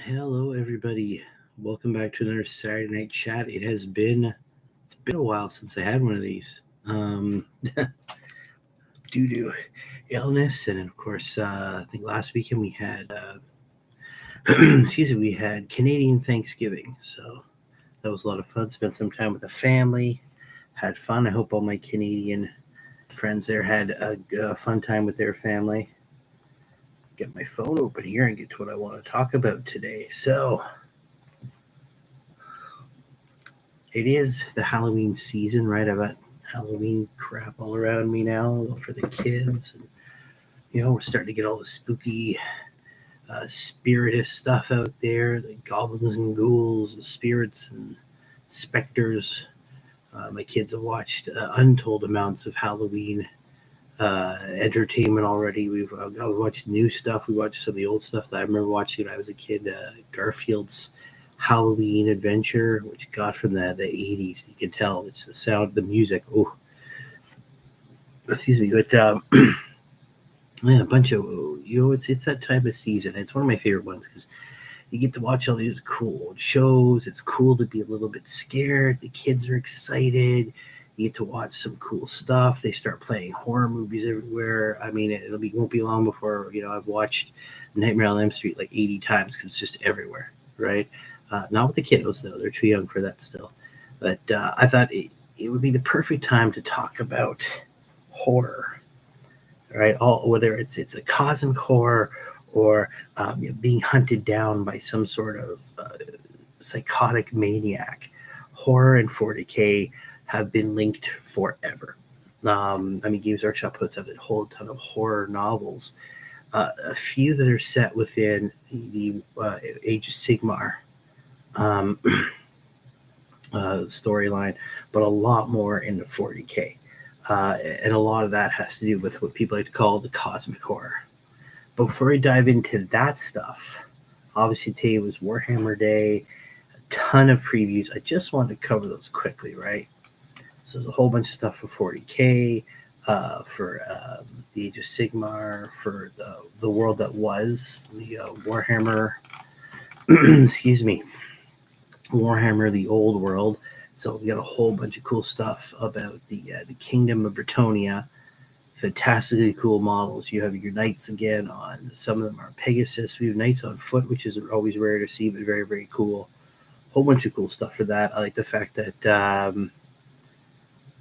Hello, everybody. Welcome back to another Saturday Night Chat. It's been a while since I had one of these. Due to illness, and of course, I think last weekend we had, we had Canadian Thanksgiving. So that was a lot of fun. Spent some time with the family, had fun. I hope all my Canadian friends there had a fun time with their family. Get my phone open here and get to what I want to talk about today. So it is the Halloween season, right? I've got Halloween crap all around me now for the kids. And, we're starting to get all the spooky, spiritist stuff out there, the goblins and ghouls, the spirits and specters. My kids have watched untold amounts of Halloween entertainment already. We've watched new stuff. We watched some of the old stuff that I remember watching when I was a kid. Garfield's Halloween Adventure, which got from the 80s. You can tell it's the sound, the music. Oh, excuse me. But yeah, a bunch of it's that time of season. It's one of my favorite ones because you get to watch all these cool shows. It's cool to be a little bit scared. The kids are excited. You get to watch some cool stuff. They start playing horror movies everywhere. I mean, won't be long before I've watched Nightmare on Elm Street like 80 times because it's just everywhere, right? Not with the kiddos though; they're too young for that still. But I thought it would be the perfect time to talk about horror, right? Whether it's a cosmic horror or being hunted down by some sort of psychotic maniac. Horror and 40K have been linked forever. Games Workshop puts out a whole ton of horror novels. A few that are set within the Age of Sigmar storyline, but a lot more in the 40K. And a lot of that has to do with what people like to call the cosmic horror. But before we dive into that stuff, obviously today was Warhammer Day, a ton of previews. I just wanted to cover those quickly, right? So there's a whole bunch of stuff for 40K, for the Age of Sigmar, for the world that was the Warhammer, excuse me, Warhammer, the old world. So we got a whole bunch of cool stuff about the Kingdom of Bretonia. Fantastically cool models. You have your knights again on, some of them are Pegasus. We have knights on foot, which is always rare to see, but very, very cool. Whole bunch of cool stuff for that. I like the fact that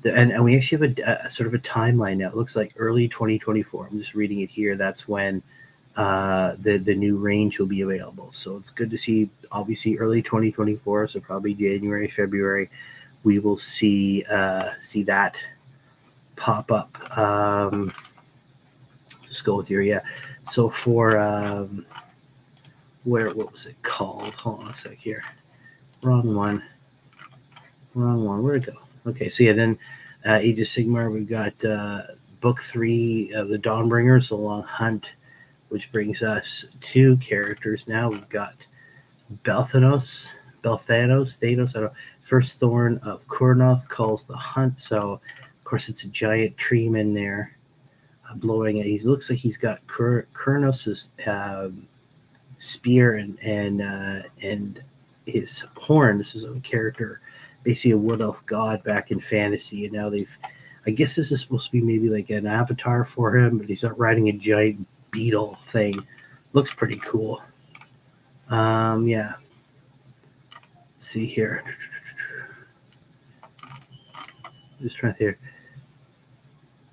and we actually have a sort of a timeline now. It looks like early 2024. I'm just reading it here. That's when the new range will be available. So it's good to see, obviously, early 2024. So probably January, February, we will see that pop up. Just go with your, yeah. So for what was it called? Hold on a sec here. Wrong one. Where'd it go? Okay, so yeah, then Age of Sigmar, we've got book 3 of the Dawnbringers, The Long Hunt, which brings us 2 characters now. We've got Thanos, I don't know. First Thorn of Kurnoth calls the hunt. So, of course, it's a giant treeman there blowing it. He looks like he's got Kurnoth's spear and his horn. This is a character, basically a wood elf god back in fantasy, and now I guess this is supposed to be maybe like an avatar for him, but he's not riding a giant beetle thing. Looks pretty cool. Yeah. Let's see here. Just right there.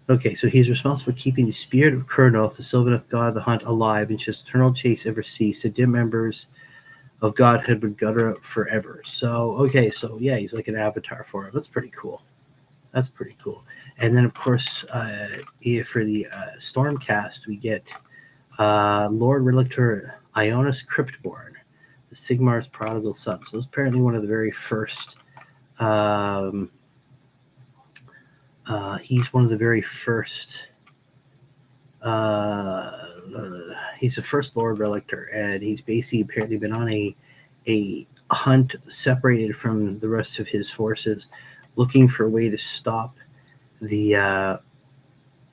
Okay, so he's responsible for keeping the spirit of Kurnoth, the Sylvaneth god of the hunt, alive, and should eternal chase ever cease. The dim members of godhood would gutter up forever. So, okay, so yeah, he's like an avatar for him. That's pretty cool. And then, of course, for the Stormcast, we get Lord Relictor Ionis Cryptborn, the Sigmar's prodigal son. So it's apparently one of the very first. He's one of the very first. He's the first Lord Relictor, and he's basically apparently been on a hunt separated from the rest of his forces, looking for a way to stop the.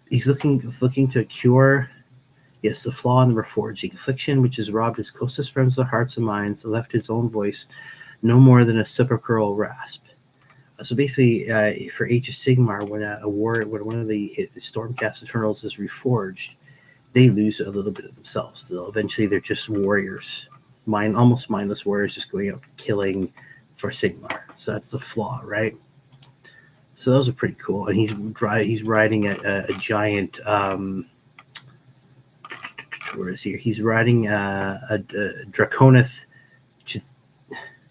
He's looking to cure Yes, the flaw in the reforging. Affliction, which has robbed his closest friends of their hearts and minds, left his own voice no more than a sepulchral rasp. So basically, for Age of Sigmar, when when one of the Stormcast Eternals is reforged, they lose a little bit of themselves. Eventually, they're just warriors, almost mindless warriors, just going out killing for Sigmar. So that's the flaw, right? So those are pretty cool. And he's riding a giant. Where is he? He's riding a Draconith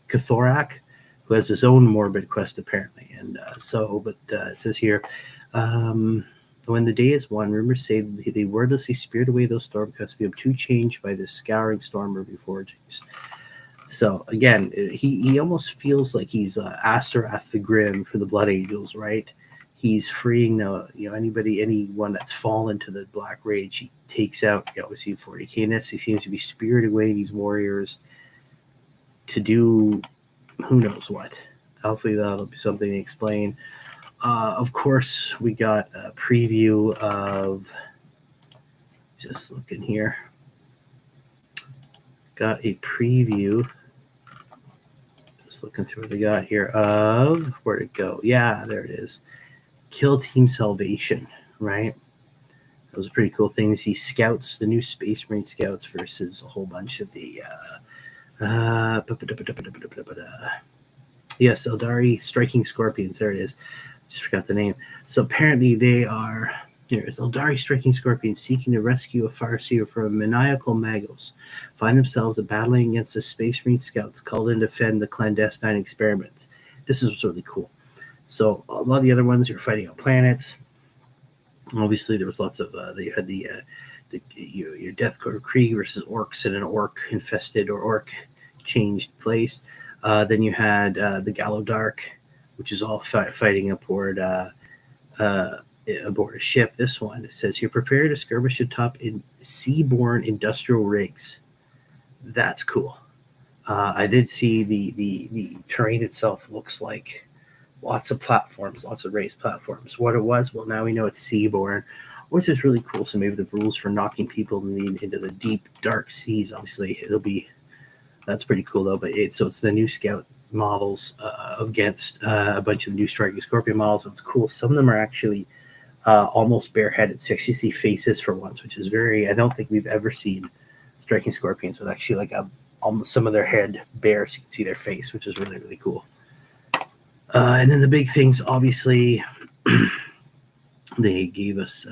Cathorak, who has his own morbid quest apparently. And it says here, when the day is won, rumors say they wordlessly speared away those stormcasts, become too changed by the scouring storm of reforgings. So again, he almost feels like he's Astaroth the Grim for the Blood Angels, right? He's freeing anyone that's fallen to the Black Rage. He takes out obviously 40k-ness. He seems to be spirited away these warriors to do who knows what. Hopefully that'll be something to explain. Of course, we got a preview of, just looking here, got a preview, just looking through what they got here of, where'd it go? Yeah, there it is. Kill Team Salvation, right? That was a pretty cool thing to see. Scouts, the new Space Marine Scouts versus a whole bunch of the yes, Eldari Striking Scorpions. There it is. Just forgot the name. So apparently they are, here is Eldari Striking Scorpions seeking to rescue a Farseer from maniacal magos. Find themselves battling against the Space Marine Scouts called in to defend the clandestine experiments. This is really cool. So a lot of the other ones you're fighting on planets. Obviously, there was lots of you had your Death Court of Krieg versus orcs in an orc infested or orc changed place. Then you had the Gallo Dark, which is all fighting aboard a ship. This one, it says here, prepare to skirmish atop in seaborne industrial rigs. That's cool. I did see the terrain itself looks like lots of platforms, lots of raised platforms. What it was, well, now we know it's seaborne, which is really cool. So maybe the rules for knocking people into the deep, dark seas, obviously, that's pretty cool, though. But it's the new Scout models against a bunch of new Striking Scorpion models. It's cool. Some of them are actually almost bareheaded. So you actually see faces for once, which is I don't think we've ever seen Striking Scorpions with actually like almost some of their head bare, so you can see their face, which is really, really cool. And then the big things, obviously, they gave us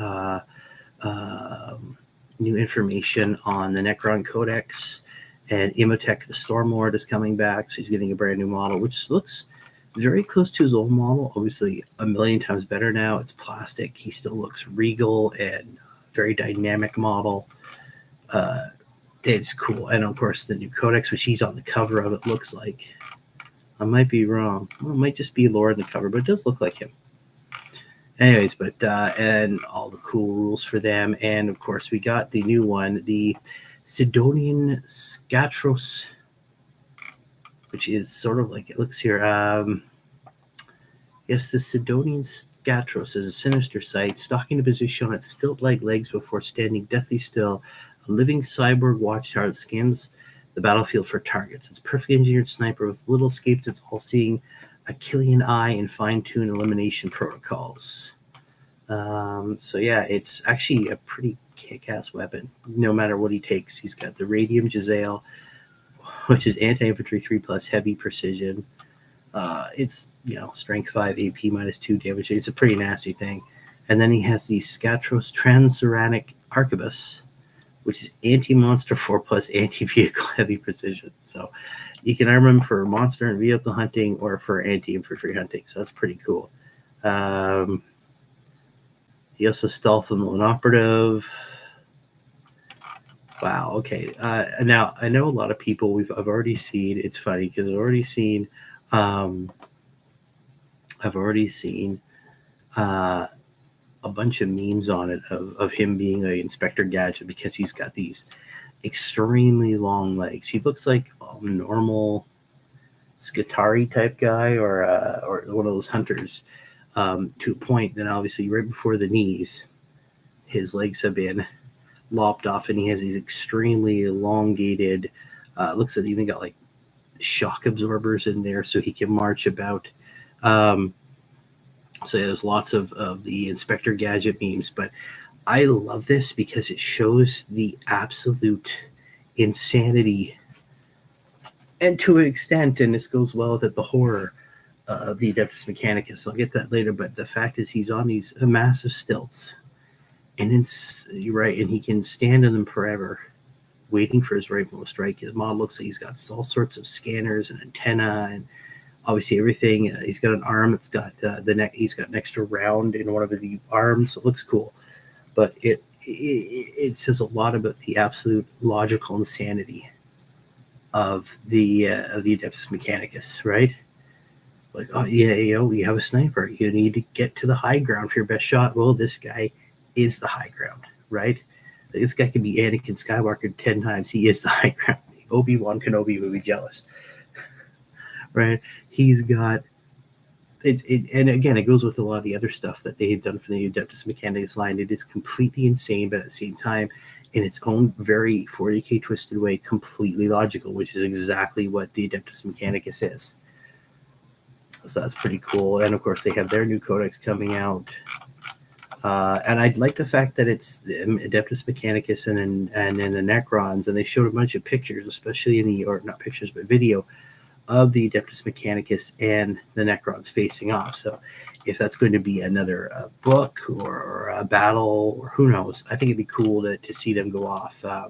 new information on the Necron Codex, and Imhotep the Stormlord is coming back, so he's getting a brand new model, which looks very close to his old model. Obviously, a million times better now. It's plastic. He still looks regal and very dynamic model. It's cool. And, of course, the new Codex, which he's on the cover of, it looks like. I might be wrong. Well, it might just be Lord on the cover, but it does look like him. Anyways, but and all the cool rules for them. And, of course, we got the new one, the Sidonian Scatros, which is sort of like, it looks here. Yes, the Sidonian Scatros is a sinister sight, stalking a position on its stilt-like legs before standing deathly still. A living cyborg watchtower that scans the battlefield for targets. It's perfectly engineered sniper with little escapes. It's all-seeing, Achillean eye, and fine-tuned elimination protocols. So yeah, it's actually a pretty kick-ass weapon. No matter what he takes, he's got the Radium Giselle, which is anti-infantry 3+ heavy precision. It's strength 5, AP -2 damage. It's a pretty nasty thing. And then he has the Scatros Transuranic Arquebus, which is anti-monster 4+ anti-vehicle heavy precision. So you can arm him for monster and vehicle hunting or for anti-infantry hunting. So that's pretty cool. He also stealth and lone operative. Wow. Okay. Now I know a lot of people I've already seen. It's funny because I've already seen a bunch of memes on it of him being an Inspector Gadget because he's got these extremely long legs. He looks like a normal Skitarii type guy or one of those hunters to a point. Then obviously right before the knees, his legs have been lopped off, and he has these extremely elongated. Looks like even got like shock absorbers in there, so he can march about. So there's lots of the Inspector Gadget memes, but I love this because it shows the absolute insanity, and to an extent, and this goes well with it, the horror of the Adeptus Mechanicus. I'll get that later, but the fact is he's on these massive stilts, and you're right, and he can stand in them forever, waiting for his right moment to strike. The model looks like he's got all sorts of scanners and antenna, and obviously everything. He's got an arm that's got the neck. He's got an extra round in one of the arms. So it looks cool, but it says a lot about the absolute logical insanity of the Adeptus Mechanicus, right? Like, oh yeah, you have a sniper. You need to get to the high ground for your best shot. Well, this guy is the high ground, right? This guy could be Anakin Skywalker 10 times. He is the high ground. Obi-Wan Kenobi would be jealous, right? He's got and again, it goes with a lot of the other stuff that they've done for the Adeptus Mechanicus line. It is completely insane, but at the same time, in its own very 40k twisted way, completely logical, which is exactly what the Adeptus Mechanicus is. So that's pretty cool. And of course, they have their new codex coming out. And I like the fact that it's the Adeptus Mechanicus and then the Necrons, and they showed a bunch of pictures, especially in or not pictures, but video of the Adeptus Mechanicus and the Necrons facing off. So if that's going to be another book or a battle, or who knows, I think it'd be cool to see them go off. I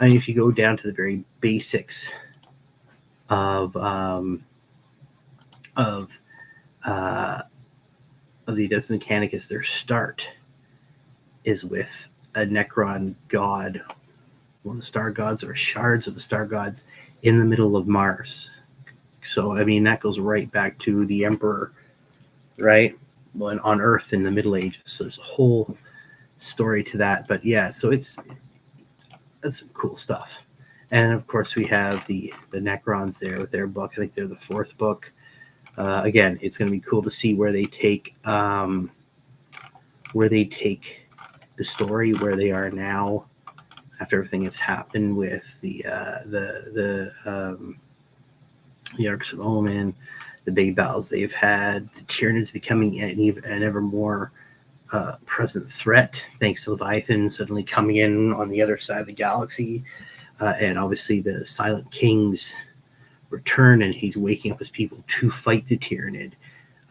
mean, if you go down to the very basics of the Adeptus Mechanicus, their start is with a Necron god, one of the star gods or shards of the star gods in the middle of Mars. So, I mean, that goes right back to the Emperor, right? Well, on Earth in the Middle Ages. So there's a whole story to that. But yeah, so that's some cool stuff. And of course, we have the Necrons there with their book. I think they're the 4th book. Again, it's going to be cool to see where they take the story, where they are now after everything that's happened with the Arcs of Omen, the big battles they've had, the Tyranids becoming an ever more present threat, thanks to Leviathan suddenly coming in on the other side of the galaxy, and obviously the Silent King's return, and he's waking up his people to fight the Tyranid.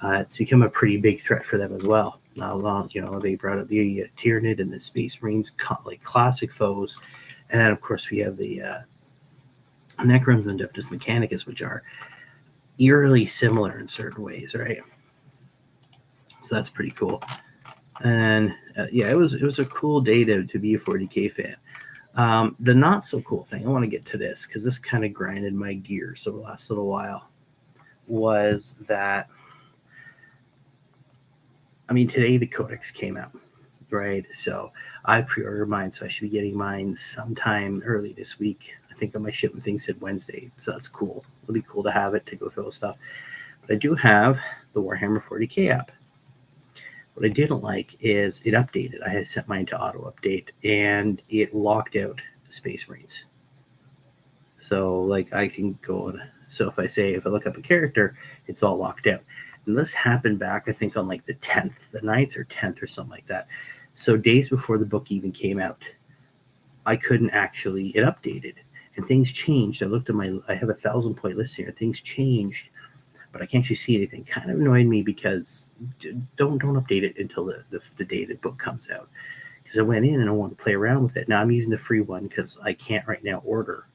It's become a pretty big threat for them as well. They brought up the Tyranid and the Space Marines, like classic foes. And then, of course, we have the Necrons and Adeptus Mechanicus, which are eerily similar in certain ways, right? So that's pretty cool. And it was a cool day to be a 40k fan. The not so cool thing, I want to get to this because this kind of grinded my gears over the last little while, was that, I mean, today the Codex came out, right? So I pre-ordered mine, so I should be getting mine sometime early this week. I think on my shipment thing said Wednesday, so that's cool. It'll be cool to have it to go through all the stuff. But I do have the Warhammer 40k app. What I didn't like is it updated. I had set mine to auto update, and it locked out the Space Marines. So, like, I can go on. So if I look up a character, it's all locked out. And this happened back, I think, on like the 10th, the 9th or 10th or something like that. So days before the book even came out, I couldn't actually, it updated and things changed. I looked at I have a 1,000-point list here. Things changed, but I can't actually see anything. Kind of annoyed me because don't update it until the day the book comes out. Because I went in and I want to play around with it. Now I'm using the free one because I can't right now order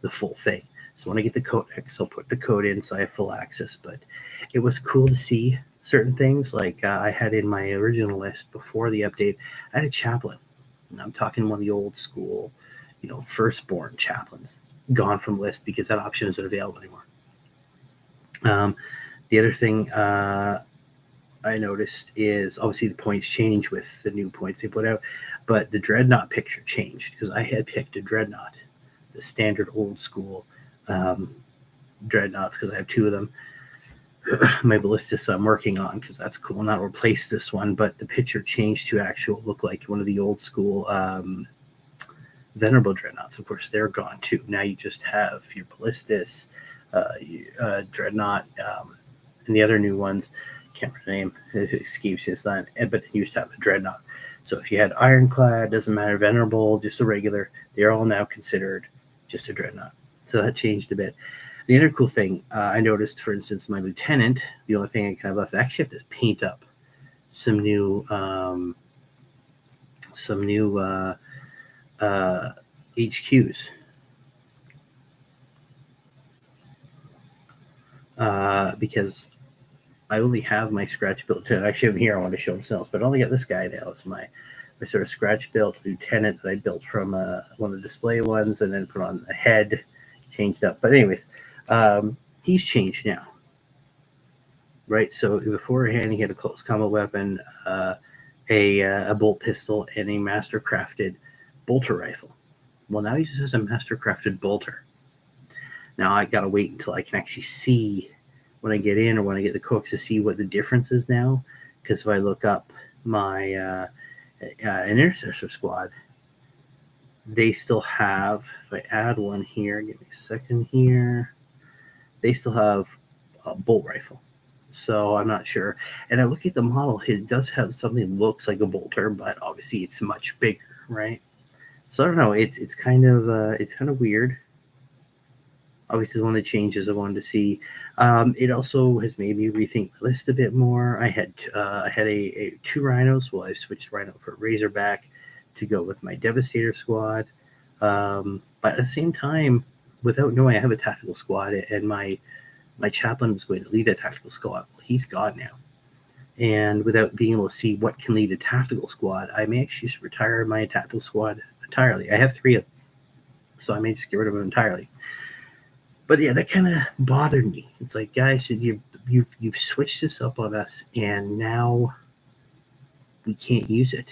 the full thing. So when I get the Codex, I'll put the code in so I have full access. But it was cool to see certain things. Like I had in my original list before the update, I had a chaplain. And I'm talking one of the old school, firstborn chaplains, gone from list because that option isn't available anymore. The other thing I noticed is obviously the points change with the new points they put out, but the Dreadnought picture changed because I had picked a Dreadnought, the standard old school Dreadnoughts, because I have two of them. my ballistas I'm working on, because that's cool, and that'll replace this one. But the picture changed to actual look like one of the old school venerable dreadnoughts. Of course, they're gone too. Now you just have your ballistas, dreadnought, and the other new ones. Can't remember the name. It escapes his line. But you used to have a dreadnought. So if you had ironclad, doesn't matter, venerable, just a regular, they're all now considered just a dreadnought. So that changed a bit. The other cool thing I noticed, for instance, my lieutenant, the only thing I kind of left, I actually have to paint up some new HQs. Because I only have my scratch built lieutenant. Actually, over here I want to show him something else, but I only got this guy now. It's my sort of scratch built lieutenant that I built from one of the display ones, and then put on the head, changed up. But anyways, he's changed now, right? So beforehand he had a close combat weapon, a bolt pistol, and a master crafted bolter rifle. Well, now he just has a master crafted bolter. Now I gotta wait until I can actually see when I get in or when I get the cooks to see what the difference is now. Because if I look up my an intercessor squad, they still have, if I add one here, give me a second here, they still have a bolt rifle. So I'm not sure. And I look at the model, it does have something that looks like a bolter, but obviously it's much bigger, right? So I don't know. It's kind of weird. Obviously, one of the changes I wanted to see. It also has made me rethink the list a bit more. I had a 2 rhinos. Well, I switched rhino for Razorback to go with my Devastator squad. But at the same time, without knowing I have a tactical squad, and my chaplain was going to lead a tactical squad. Well, he's gone now. And without being able to see what can lead a tactical squad, I may actually just retire my tactical squad entirely. I have 3 of them, so I may just get rid of them entirely. But yeah, that kind of bothered me. It's like, guys, you've switched this up on us, and now we can't use it.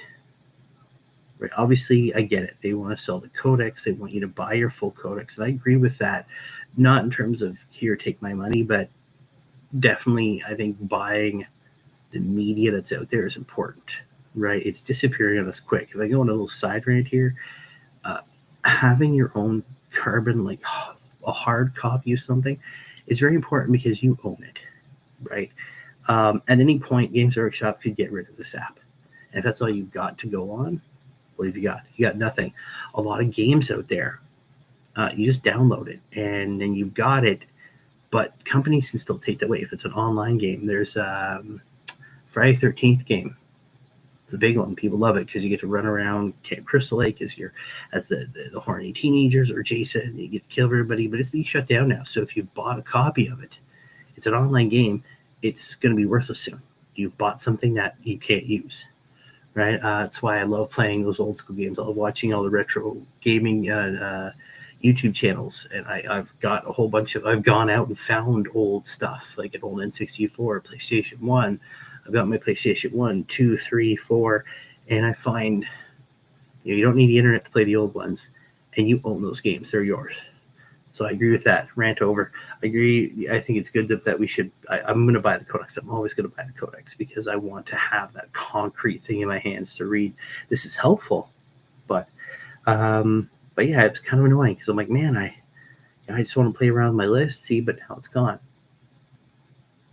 Right? Obviously, I get it. They want to sell the codex. They want you to buy your full codex, and I agree with that. Not in terms of here, take my money, but definitely, I think buying the media that's out there is important. Right? It's disappearing on us quick. If I go on a little side rant here, having your own carbon, like a hard copy of something, is very important because you own it, right? At any point, Games Workshop could get rid of this app. And if that's all you've got to go on, what have you got? You got nothing. A lot of games out there, you just download it and then you've got it, but companies can still take that away. If it's an online game, there's Friday 13th game. It's a big one. People love it because you get to run around Camp Crystal Lake as the horny teenagers or Jason, and you get to kill everybody. But it's being shut down now. So if you've bought a copy of it, it's an online game. It's going to be worthless soon. You've bought something that you can't use, right? That's why I love playing those old school games. I love watching all the retro gaming YouTube channels, and I've got a whole bunch of. I've gone out and found old stuff like an old N64, PlayStation 1. I've got my PlayStation 1, 2, 3, 4, and I find you don't need the internet to play the old ones, and you own those games. They're yours. So I agree with that. Rant over. I agree. I think it's good that we should. I'm going to buy the codex. I'm always going to buy the codex because I want to have that concrete thing in my hands to read. This is helpful, but yeah, it's kind of annoying because I'm like, man, I just want to play around with my list, see, but now it's gone.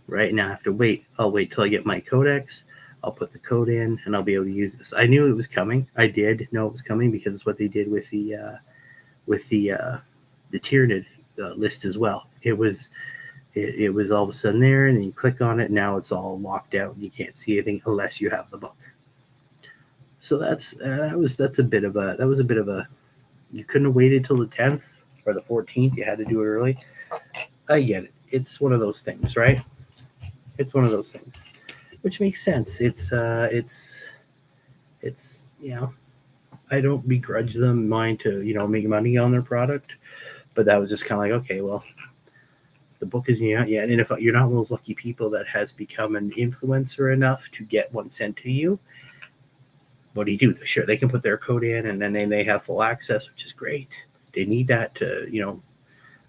Right now I have to wait. I'll wait till I get my codex. I'll put the code in and I'll be able to use this. I knew it was coming. I did know it was coming because it's what they did with the Tyranid list as well. It was all of a sudden there, and then you click on it. Now it's all locked out, and you can't see anything unless you have the book. So that's a bit of a. You couldn't have waited till the 10th or the 14th. You had to do it early. I get it. It's one of those things, right? It's one of those things, which makes sense. It's I don't begrudge them mind to make money on their product, but that was just kind of like, okay, well, the book isn't out yet, and if you're not one of those lucky people that has become an influencer enough to get one sent to you, what do? Sure, they can put their code in, and then they have full access, which is great. They need that to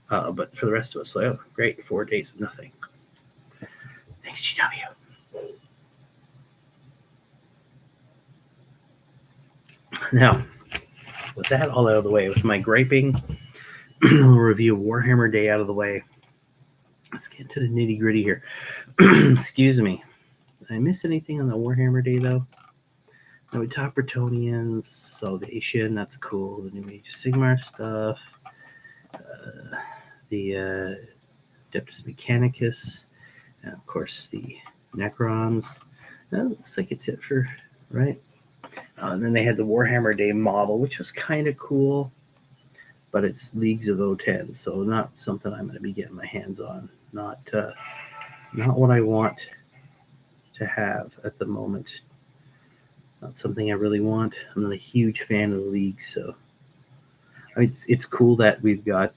but for the rest of us, great, 4 days of nothing. Thanks, GW. Now, with that all out of the way, with my griping review of Warhammer Day out of the way, let's get into the nitty gritty here. Excuse me. Did I miss anything on the Warhammer Day, though? No, we talked Bretonians, Salvation, that's cool. The new Age of Sigmar stuff. The Adeptus Mechanicus. And, of course, the Necrons. That looks like it's it for, right? And then they had the Warhammer Day model, which was kind of cool. But it's Leagues of O10, so not something I'm going to be getting my hands on. Not what I want to have at the moment. Not something I really want. I'm not a huge fan of the league, so I mean it's cool that we've got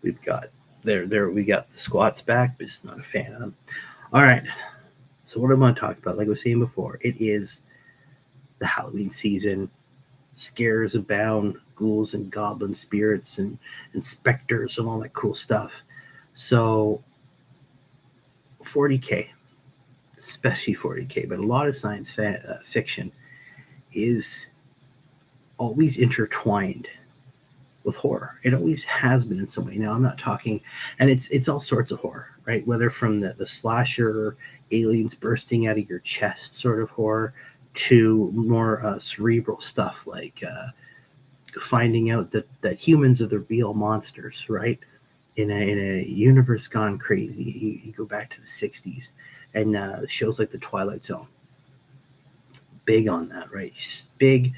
we got the squats back, but just not a fan of them. All right, so what I'm going to talk about, like I was saying before, it is the Halloween season. Scares abound, ghouls and goblin spirits and specters and all that cool stuff. So 40K, especially 40K, but a lot of science fiction is always intertwined with horror. It always has been in some way. Now, I'm not talking, and it's all sorts of horror, right? Whether from the slasher, aliens bursting out of your chest sort of horror, to more cerebral stuff like finding out that humans are the real monsters, right? In a universe gone crazy. You go back to the 60s and shows like The Twilight Zone. Big on that, right? Big.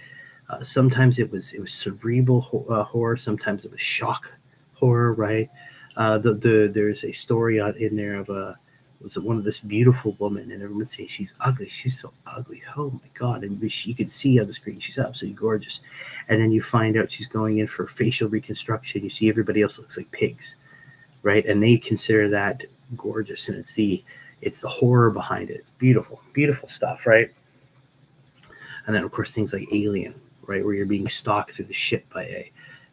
Sometimes it was cerebral horror. Sometimes it was shock horror, right? There's a story in there of one of this beautiful woman, and everyone says she's ugly. She's so ugly. Oh my God. And you could see on the screen she's absolutely gorgeous. And then you find out she's going in for facial reconstruction. You see everybody else looks like pigs, right? And they consider that gorgeous, and it's the horror behind it. It's beautiful, beautiful stuff, right? And then of course things like Alien, right, where you're being stalked through the ship by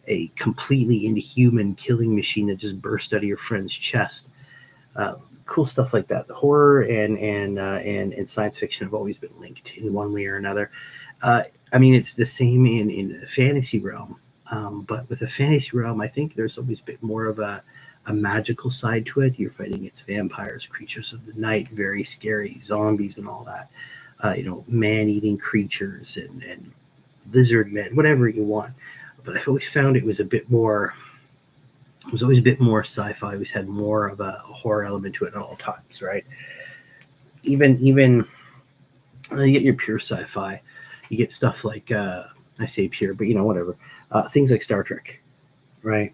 a completely inhuman killing machine that just burst out of your friend's chest. Cool stuff like that. The horror and science fiction have always been linked in one way or another. I mean, it's the same in the fantasy realm, but with the fantasy realm, I think there's always been more of a magical side to it. You're fighting against vampires, creatures of the night, very scary zombies and all that. Man-eating creatures and lizard men, whatever you want. But I've always found it was a bit more. It was always a bit more sci-fi. Always had more of a horror element to it at all times, right? Even you get your pure sci-fi. You get stuff like I say pure, but whatever. Things like Star Trek, right?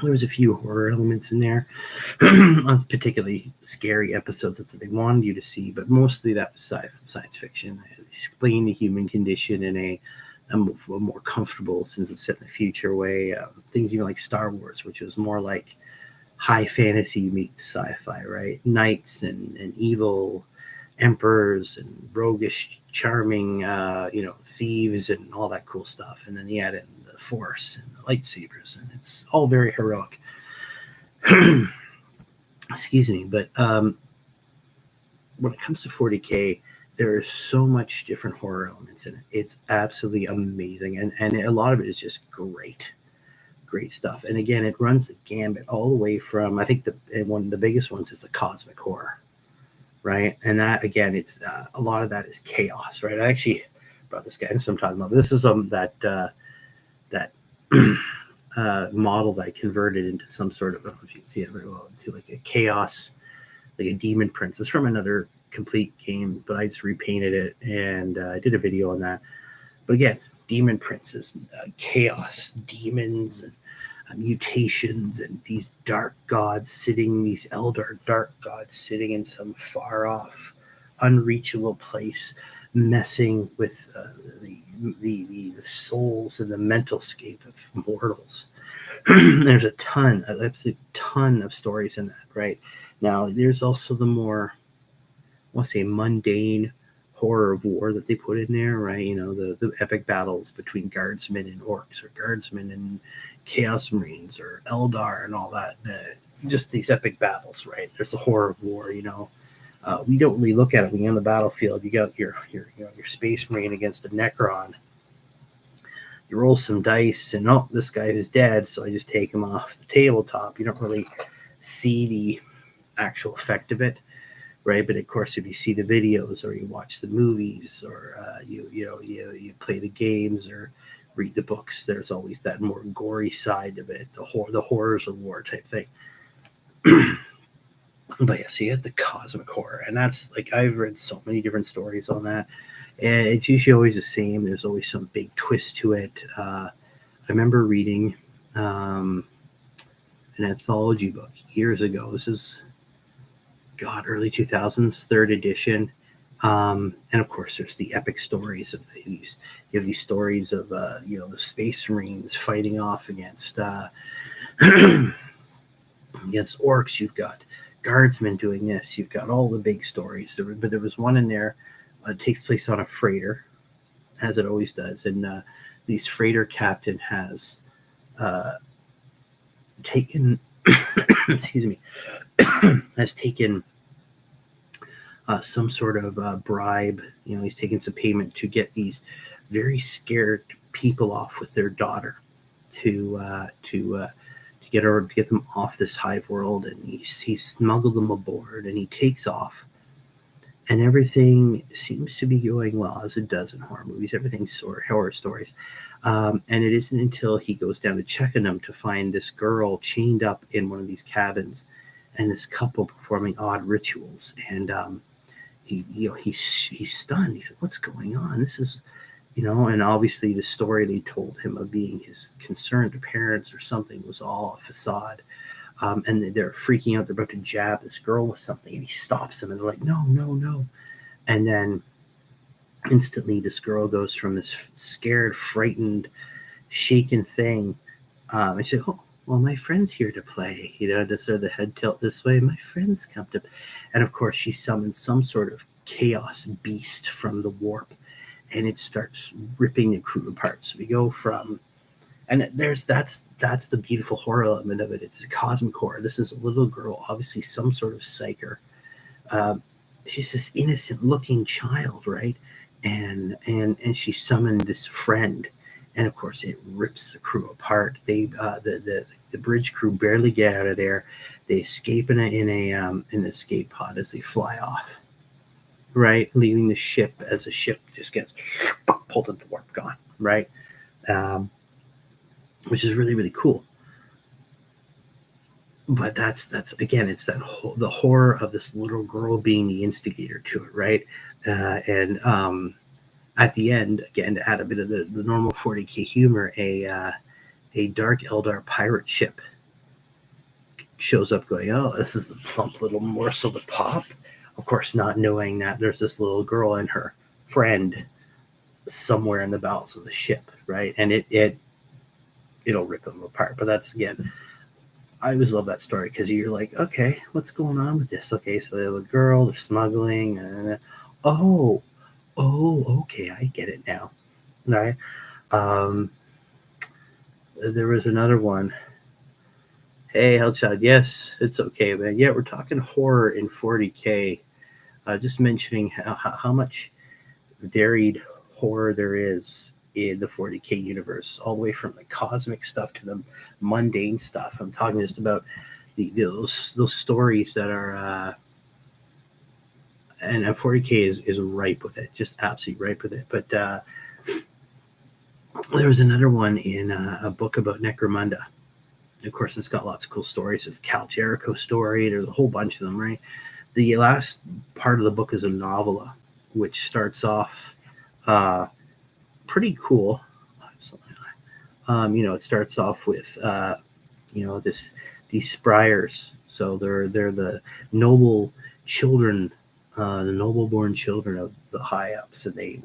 There was a few horror elements in there, on particularly scary episodes that they wanted you to see, but mostly that was science fiction. Explain the human condition in a more comfortable, since it's set in the future way. Things even like Star Wars, which was more like high fantasy meets sci-fi, right? Knights and evil emperors and roguish, charming, thieves and all that cool stuff. And then you add in the Force and the lightsabers, and it's all very heroic. Excuse me, but when it comes to 40K, there is so much different horror elements in it. It's absolutely amazing. And a lot of it is just great stuff. And again, it runs the gambit all the way from, I think one of the biggest ones is the cosmic horror, right? And that, again, it's a lot of that is chaos, right? I actually brought this guy in sometime about. This is that model that I converted into some sort of, I don't know if you can see it very well, into like a chaos, like a demon prince. It's from another complete game, but I just repainted it, and I did a video on that. But again, demon princes, chaos, demons, and mutations, and these these elder dark gods sitting in some far off, unreachable place, messing with the souls and the mental scape of mortals. There's an absolute ton of stories in that, right? Now, there's also the more, I want to say, mundane horror of war that they put in there, right? The epic battles between guardsmen and orcs, or guardsmen and Chaos Marines or Eldar and all that. Just these epic battles, right? There's the horror of war, we don't really look at it when you're on the battlefield. You got your Space Marine against a Necron. You roll some dice, and this guy is dead, so I just take him off the tabletop. You don't really see the actual effect of it, right? But of course, if you see the videos or you watch the movies or you play the games or read the books, there's always that more gory side of it, the horrors of war type thing. But yeah, so you have the cosmic horror, and that's like I've read so many different stories on that, and it's usually always the same. There's always some big twist to it. I remember reading an anthology book years ago. This is early 2000s, third edition, and of course there's the epic stories of these. You have these stories of the Space Marines fighting off against against orcs. You've got guardsmen doing this. You've got all the big stories. But there was one in there. It takes place on a freighter, as it always does. And this freighter captain has taken, excuse me, has taken some sort of bribe. He's taken some payment to get these very scared people off with their daughter to get them off this hive world, and he smuggled them aboard, and he takes off, and everything seems to be going well, as it does in horror movies. Everything's sort of horror stories, and it isn't until he goes down to check on them to find this girl chained up in one of these cabins, and this couple performing odd rituals, and he's stunned. He's like, "What's going on? This is." And obviously the story they told him of being his concerned parents or something was all a facade. And they're freaking out. They're about to jab this girl with something, and he stops them, and they're like, no, no, no. And then instantly this girl goes from this scared, frightened, shaken thing. And she's like, oh, well, my friend's here to play. Does her the head tilt this way? My friend's come to. And of course, she summons some sort of chaos beast from the warp, and it starts ripping the crew apart. So we go from, and that's the beautiful horror element of it. It's a cosmic horror. This is a little girl, obviously some sort of psyker. She's this innocent looking child, right? And she summoned this friend, and of course it rips the crew apart. They the bridge crew barely get out of there. They escape in an escape pod as they fly off. Right, leaving the ship as the ship just gets pulled into the warp, gone. Right, which is really, really cool. But that's again, it's the horror of this little girl being the instigator to it, right? And at the end, again, to add a bit of the normal 40K humor, a Dark Eldar pirate ship shows up, going, "Oh, this is a plump little morsel to pop." Of course, not knowing that there's this little girl and her friend somewhere in the bowels of the ship, right? And it'll rip them apart. But that's, again, I always love that story, because you're like, okay, what's going on with this? Okay, so they have a girl, they're smuggling, and okay, I get it now, right? There was another one. Hey, Hellchild, yes, it's okay, man. Yeah, we're talking horror in 40K. Just mentioning how much varied horror there is in the 40K universe, all the way from the cosmic stuff to the mundane stuff. I'm talking just about those stories that are, and 40K is ripe with it, just absolutely ripe with it. But there was another one in a book about Necromunda. Of course, it's got lots of cool stories. There's a Cal Jericho story. There's a whole bunch of them, right? The last part of the book is a novella, which starts off pretty cool. It starts off with these Spryers. So they're the noble children, the noble-born children of the high-ups, and they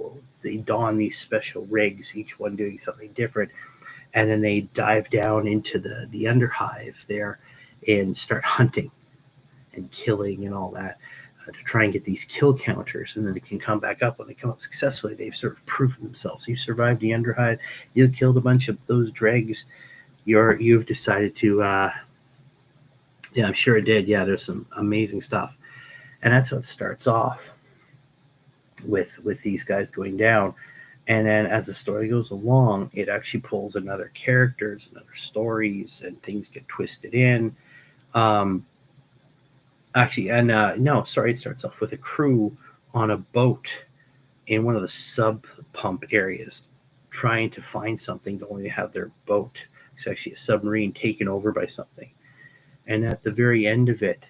don these special rigs, each one doing something different. And then they dive down into the underhive there and start hunting and killing and all that to try and get these kill counters. And then they can come back up. When they come up successfully, they've sort of proven themselves. You survived the underhive. You killed a bunch of those dregs. you've decided to. Yeah, I'm sure it did. Yeah, there's some amazing stuff, and that's how it starts off with these guys going down. And then as the story goes along, it actually pulls in other characters and other stories, and things get twisted in. Um, Actually, and no, sorry, it starts off with a crew on a boat in one of the sub pump areas trying to find something to only have their boat. It's actually a submarine taken over by something. And at the very end of it,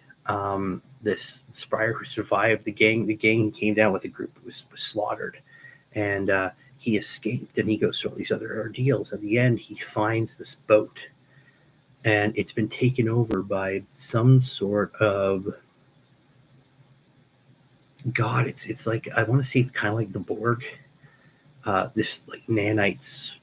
this Spire who survived the gang he came down with a group was slaughtered. And he escaped, and he goes through all these other ordeals. At the end, he finds this boat, and it's been taken over by some sort of god. It's like, I want to say it's kind of like the Borg. This like nanites,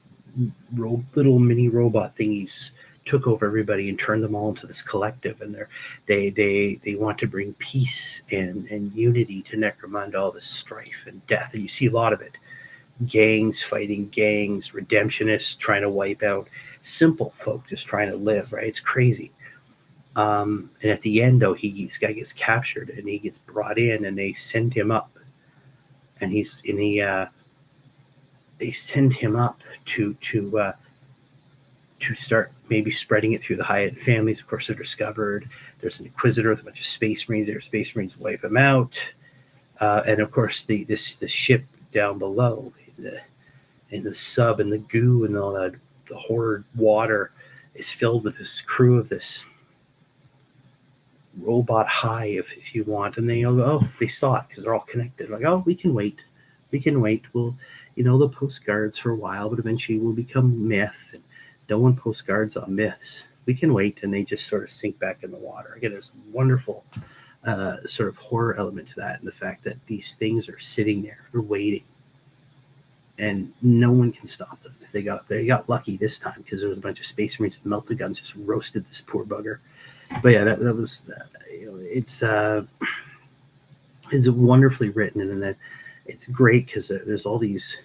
little mini robot thingies took over everybody and turned them all into this collective, and they want to bring peace and unity to Necromunda, all this strife and death, and you see a lot of it. Gangs fighting gangs, redemptionists trying to wipe out simple folk just trying to live, right? It's crazy. And at the end, though, this guy gets captured and he gets brought in, and they send him up, and they send him up to start maybe spreading it through the Hyatt families. Of course, they're discovered. There's an Inquisitor with a bunch of Space Marines. Their Space Marines wipe him out, and of course, the ship down below, in the sub and the goo and all that, the horrid water is filled with this crew of this robot hive, if you want, and they go, oh, they saw it because they're all connected. Like, oh, we can wait. We'll, they'll post guards for a while, but eventually we'll become myth. And no one posts guards on myths. We can wait, and they just sort of sink back in the water. Again, there's a wonderful sort of horror element to that, and the fact that these things are sitting there, they're waiting, and no one can stop them. If they got up there, you got lucky this time because there was a bunch of Space Marines with melted guns just roasted this poor bugger. But yeah, that was it's wonderfully written, and that it's great because there's all these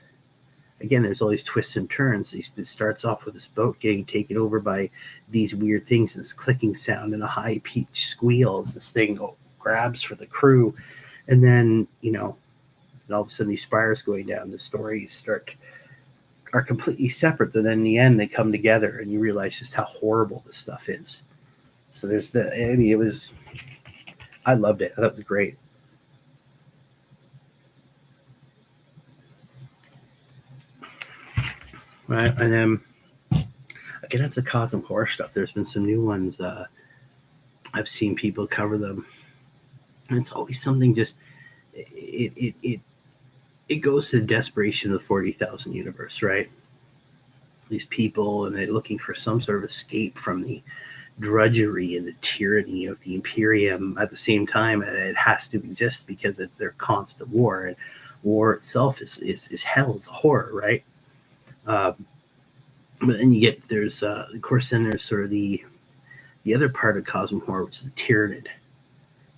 twists and turns. It starts off with this boat getting taken over by these weird things, this clicking sound and a high pitched squeal as this thing grabs for the crew, and then and all of a sudden these spires going down. The stories are completely separate, but then in the end they come together, and you realize just how horrible this stuff is. So I loved it. I thought it was great. Right, and then again, that's the cosmic horror stuff. There's been some new ones. I've seen people cover them, and it's always something. Just it goes to the desperation of the 40,000 universe, right? These people, and they're looking for some sort of escape from the drudgery and the tyranny of the Imperium. At the same time, it has to exist because it's their constant war, and war itself is hell. It's a horror, right? But then there's of course, then there's sort of the other part of cosmic horror, which is the Tyranid.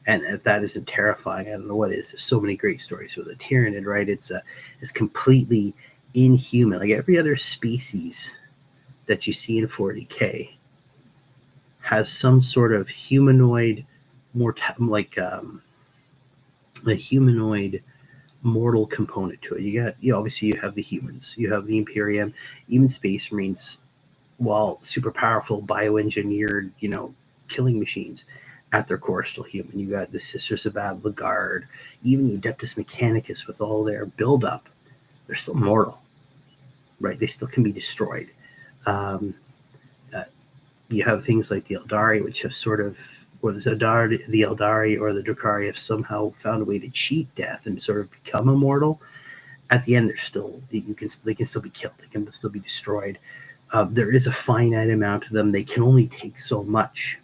And if that isn't terrifying, I don't know what is. There's so many great stories with the Tyranid, right? It's completely inhuman. Like every other species that you see in 40K has some sort of humanoid, a humanoid mortal component to it. Obviously you have the humans, you have the Imperium, even Space Marines, while super powerful, bioengineered, killing machines, at their core still human. You got the Sisters of Ab Guard, even the Adeptus Mechanicus with all their buildup, they're still mortal, right? They still can be destroyed. You have things like the Eldari, which have sort of, or the Eldari or the Drukhari have somehow found a way to cheat death and sort of become immortal. At the end, they can still be killed. They can still be destroyed. There is a finite amount of them. They can only take so much.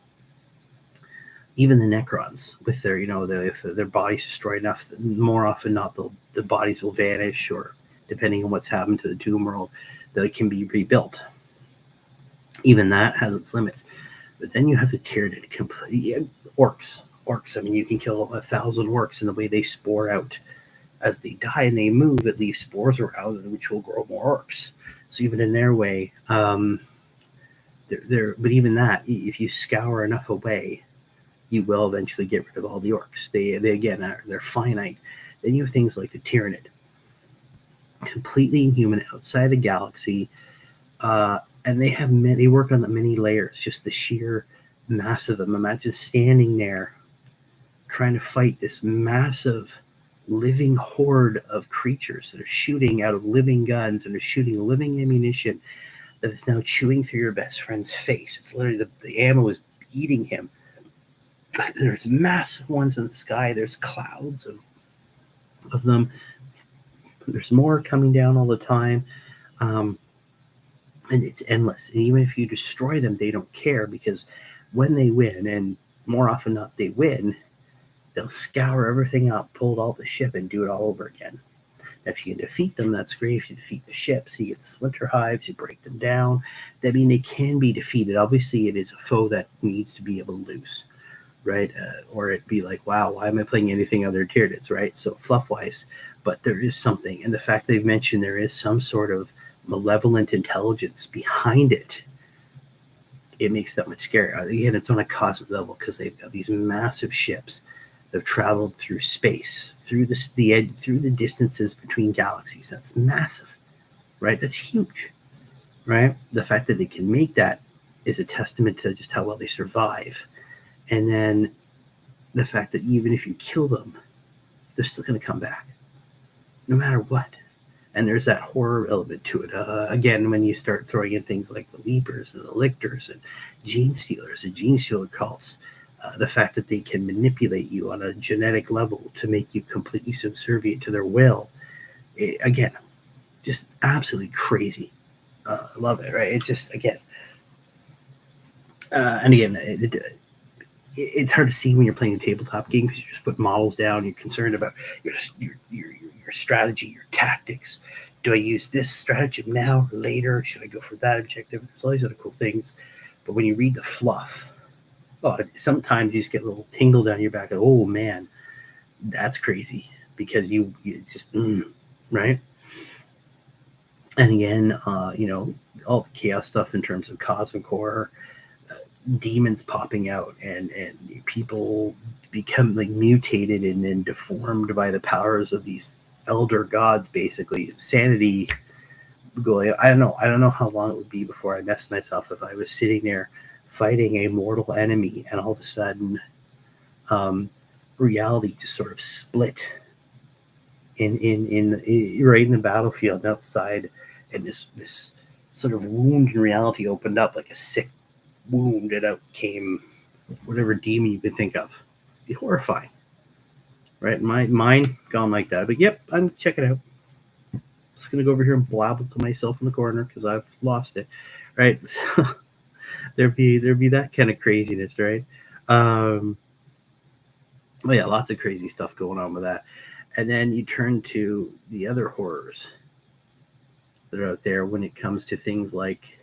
Even the Necrons, with their, if their bodies destroyed enough, more often not, the bodies will vanish, or depending on what's happened to the Tomb World, they can be rebuilt. Even that has its limits. But then you have the Tyranid, orcs. I mean, you can kill 1,000 orcs, and the way they spore out as they die and they move, it leaves spores around, which will grow more orcs. So even in their way, But even that, if you scour enough away, you will eventually get rid of all the orcs. They again they're finite. Then you have things like the Tyranid, completely inhuman, outside the galaxy, and they work on the many layers. Just the sheer mass of them. Imagine standing there, trying to fight this massive, living horde of creatures that are shooting out of living guns and are shooting living ammunition that is now chewing through your best friend's face. It's literally the ammo is eating him. There's massive ones in the sky. There's clouds of them. There's more coming down all the time. And it's endless. And even if you destroy them, they don't care, because when they win, and more often not they win, they'll scour everything up, pull it all the ship, and do it all over again. If you can defeat them, that's great. If you defeat the ships, you get the splinter hives, you break them down. I mean, they can be defeated. Obviously, it is a foe that needs to be able to lose, right? Or it'd be like, wow, why am I playing anything other than Tyranids, right? So fluff-wise, but there is something. And the fact they've mentioned there is some sort of malevolent intelligence behind it, it makes that much scarier. Again, it's on a cosmic level because they've got these massive ships that have traveled through space, through the distances between galaxies. That's massive, right? That's huge, right? The fact that they can make that is a testament to just how well they survive. And then the fact that even if you kill them, they're still going to come back, no matter what. And there's that horror element to it. Again, when you start throwing in things like the Leapers and the Lictors and Gene Stealers and Gene Stealer cults, the fact that they can manipulate you on a genetic level to make you completely subservient to their will, again, just absolutely crazy. I love it, right? It's just, again, and again, it's hard to see when you're playing a tabletop game because you just put models down. You're concerned about your strategy, your tactics. Do I use this stratagem now or later? Should I go for that objective? There's all these other cool things. But when you read the fluff, sometimes you just get a little tingle down your back. Oh man, that's crazy, because it's just right. And again, all the chaos stuff in terms of cosmic horror, demons popping out, and people become like mutated and then deformed by the powers of these elder gods. Basically, sanity going. I don't know how long it would be before I messed myself if I was sitting there fighting a mortal enemy and all of a sudden reality just sort of split in right in the battlefield and outside, and this sort of wound in reality opened up like a sick wound, and out came whatever demon you could think of. It'd be horrifying, right? My mind gone like that. But yep, I'm checking it out. Just gonna go over here and blabble to myself in the corner because I've lost it, right? So there'd be that kind of craziness, right? Well, yeah, lots of crazy stuff going on with that. And then you turn to the other horrors that are out there when it comes to things like,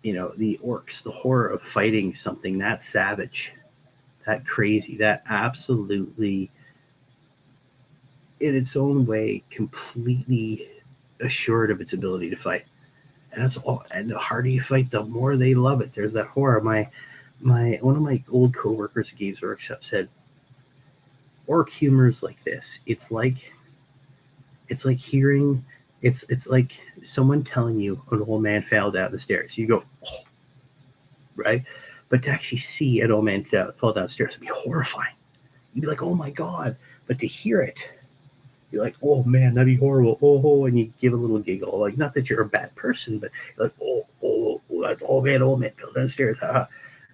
the orcs, the horror of fighting something that savage, that crazy, that absolutely, in its own way, completely assured of its ability to fight. And that's all. And the harder you fight, the more they love it. There's that horror. One of my old coworkers at Games Workshop said, orc humor is like this. It's like hearing. It's like someone telling you an old man fell down the stairs. You go, oh, right? But to actually see an old man fall down the stairs would be horrifying. You'd be like, oh my God. But to hear it, you're like, oh man, that'd be horrible. Oh, and you give a little giggle. Like, not that you're a bad person, but you're like, oh man, old man fell down the stairs.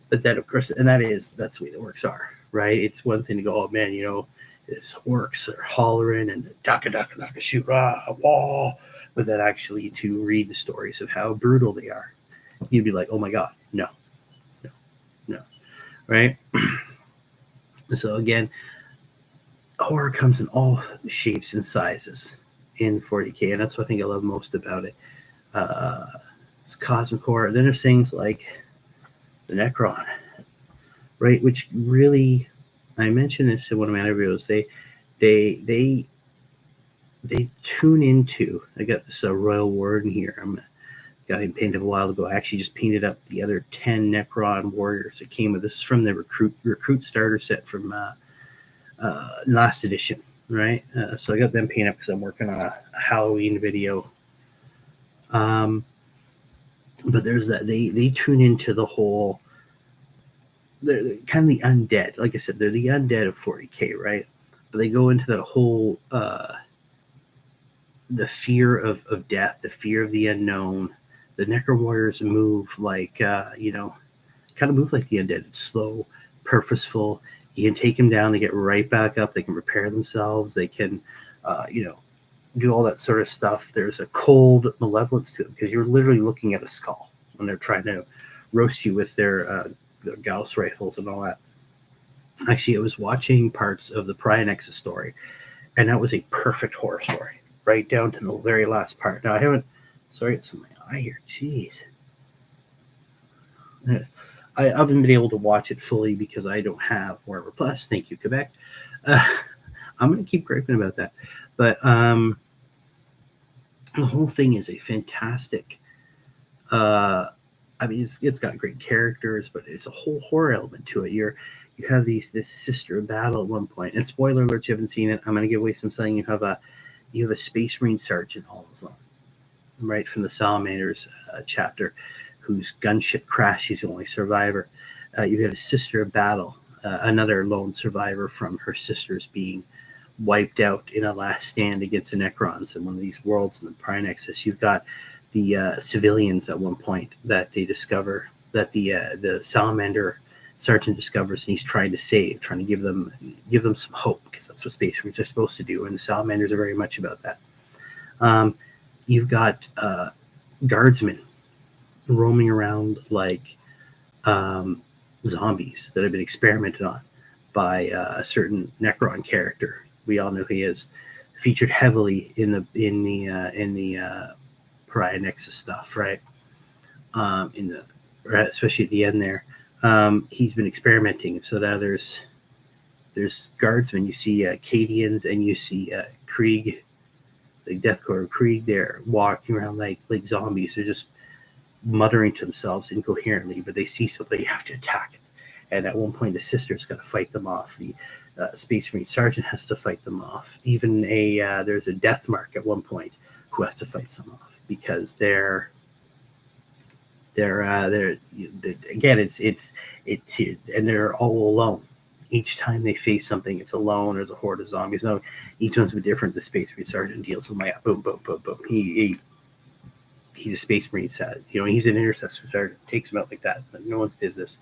But that, of course, and that's the way the orcs are, right? It's one thing to go, oh man, this orcs are hollering and daka shoot, wah. But then actually to read the stories of how brutal they are, you'd be like, oh my God, no, right? So again, horror comes in all shapes and sizes in 40K, and that's what I think I love most about it. It's cosmic horror. Then there's things like the Necron, right? Which really, I mentioned this in one of my other videos. They tune into. I got this Royal Warden here. I'm got him painted a while ago. I actually just painted up the other 10 Necron warriors that came with. This is from the recruit starter set from last edition, right? So I got them painted up because I'm working on a Halloween video. But there's that they tune into the whole. They're kind of the undead. Like I said, they're the undead of 40K, right? But they go into that whole the fear of death, the fear of the unknown. The Necro Warriors move like kind of move like the undead. It's slow, purposeful. You can take them down, they get right back up. They can repair themselves. They can, do all that sort of stuff. There's a cold malevolence to them because you're literally looking at a skull when they're trying to roast you with their Gauss rifles and all that. Actually, I was watching parts of the Pariah Nexus story, and that was a perfect horror story, right down to the very last part. Now, I haven't. Sorry, it's in my eye here. Jeez. I haven't been able to watch it fully because I don't have Warhammer Plus. Thank you, Quebec. I'm going to keep griping about that. But the whole thing is a fantastic. I mean, it's got great characters, but it's a whole horror element to it. You have this sister of battle at one point, and spoiler alert, you haven't seen it. I'm going to give away some saying. You have a Space Marine sergeant all alone, right from the Salamanders chapter, whose gunship crashed. She's the only survivor. You had a sister of battle, another lone survivor from her sisters being wiped out in a last stand against the Necrons in one of these worlds in the Pariah Nexus. You've got the civilians at one point that they discover that the Salamander sergeant discovers, and he's trying to save, trying to give them some hope, because that's what Space Marines are supposed to do, and the Salamanders are very much about that. You've got guardsmen roaming around like zombies that have been experimented on by a certain Necron character. We all know who he is. Featured heavily in the Pariah Nexus stuff, right? Especially at the end there. He's been experimenting, and so now there's guardsmen. You see Cadians, and you see Krieg, the Death Corps of Krieg. They're walking around like zombies. They're just muttering to themselves incoherently, but they see something, they have to attack it. And at one point, the sister's got to fight them off. The Space Marine sergeant has to fight them off. Even there's a Death Mark at one point who has to fight some off because they're again, it's and they're all alone. Each time they face something, it's alone. There's a horde of zombies. No, each one's been different. The Space Marine sergeant deals with my boom, boom, boom, boom. He's a Space Marine set. He's an intercessor sergeant. Takes him out like that. But no one's business.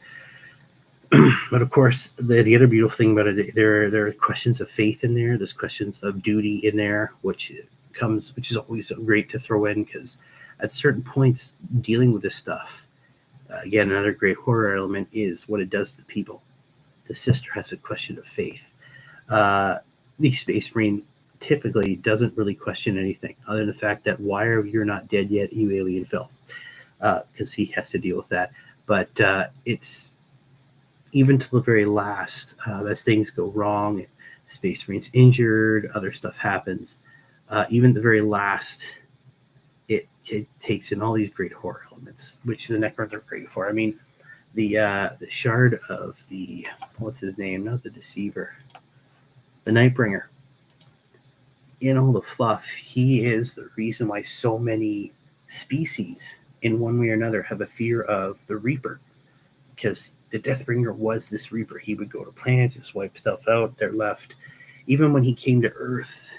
But of course, the other beautiful thing about it, there are questions of faith in there. There's questions of duty in there, which is always great to throw in, because at certain points, dealing with this stuff, again, another great horror element is what it does to people. The sister has a question of faith. The Space Marine typically doesn't really question anything other than the fact that, why are you not dead yet, you alien filth? Because he has to deal with that. But it's even to the very last, as things go wrong, Space Marine's injured, other stuff happens. Even the very last, it takes in all these great horror elements, which the Necrons are great for. I mean, the shard of the, what's his name? Not the Deceiver, the Nightbringer. In all the fluff, he is the reason why so many species, in one way or another, have a fear of the Reaper, because the Deathbringer was this Reaper. He would go to planets, just wipe stuff out. They're left. Even when he came to Earth,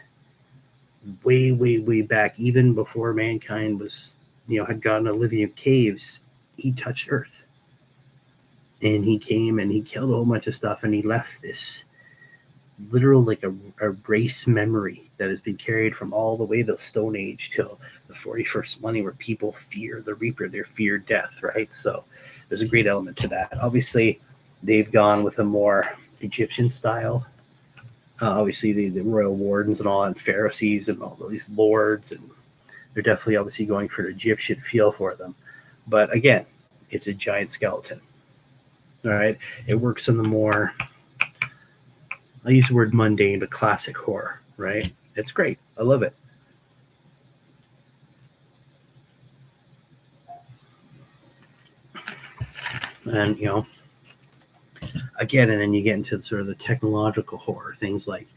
way, way, way back, even before mankind was, had gotten to living in caves, he touched Earth. And he came and he killed a whole bunch of stuff, and he left this literal, like a race memory that has been carried from all the way the Stone Age till the 41st millennium, where people fear the Reaper, they fear death, right? So there's a great element to that. Obviously, they've gone with a more Egyptian style. Obviously, the royal wardens and all, and Pharisees and all these lords, and they're definitely obviously going for an Egyptian feel for them. But again, it's a giant skeleton. All right, it works in the more, I use the word mundane, but classic horror, right? It's great. I love it. And, again, and then you get into sort of the technological horror, things like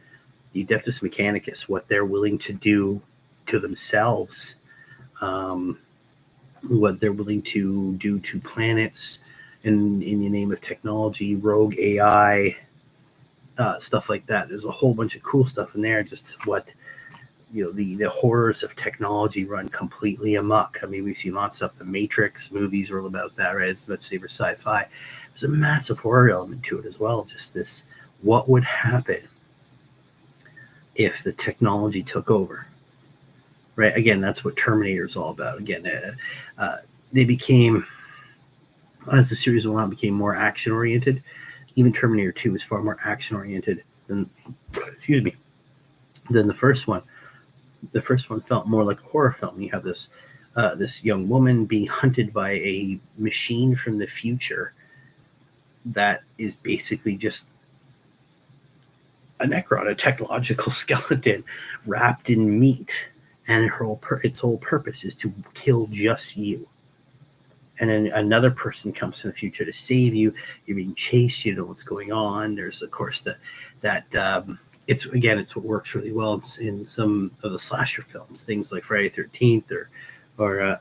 the Adeptus Mechanicus, what they're willing to do to themselves, what they're willing to do to planets in the name of technology, rogue AI, stuff like that. There's a whole bunch of cool stuff in there. Just what the horrors of technology run completely amok. I mean, we've seen lots of stuff. The Matrix movies are all about that, right? It's much safer sci-fi. There's a massive horror element to it as well. Just this, what would happen if the technology took over, right? Again, that's what Terminator is all about. Again, they became, as the series went on, became more action-oriented. Even Terminator 2 is far more action-oriented than the first one. The first one felt more like a horror film. You have this young woman being hunted by a machine from the future that is basically just a Necron, a technological skeleton wrapped in meat, and its whole purpose is to kill just you. And then another person comes from the future to save you. You're being chased. You know what's going on. There's, of course, it's what works really well in some of the slasher films, things like Friday the 13th or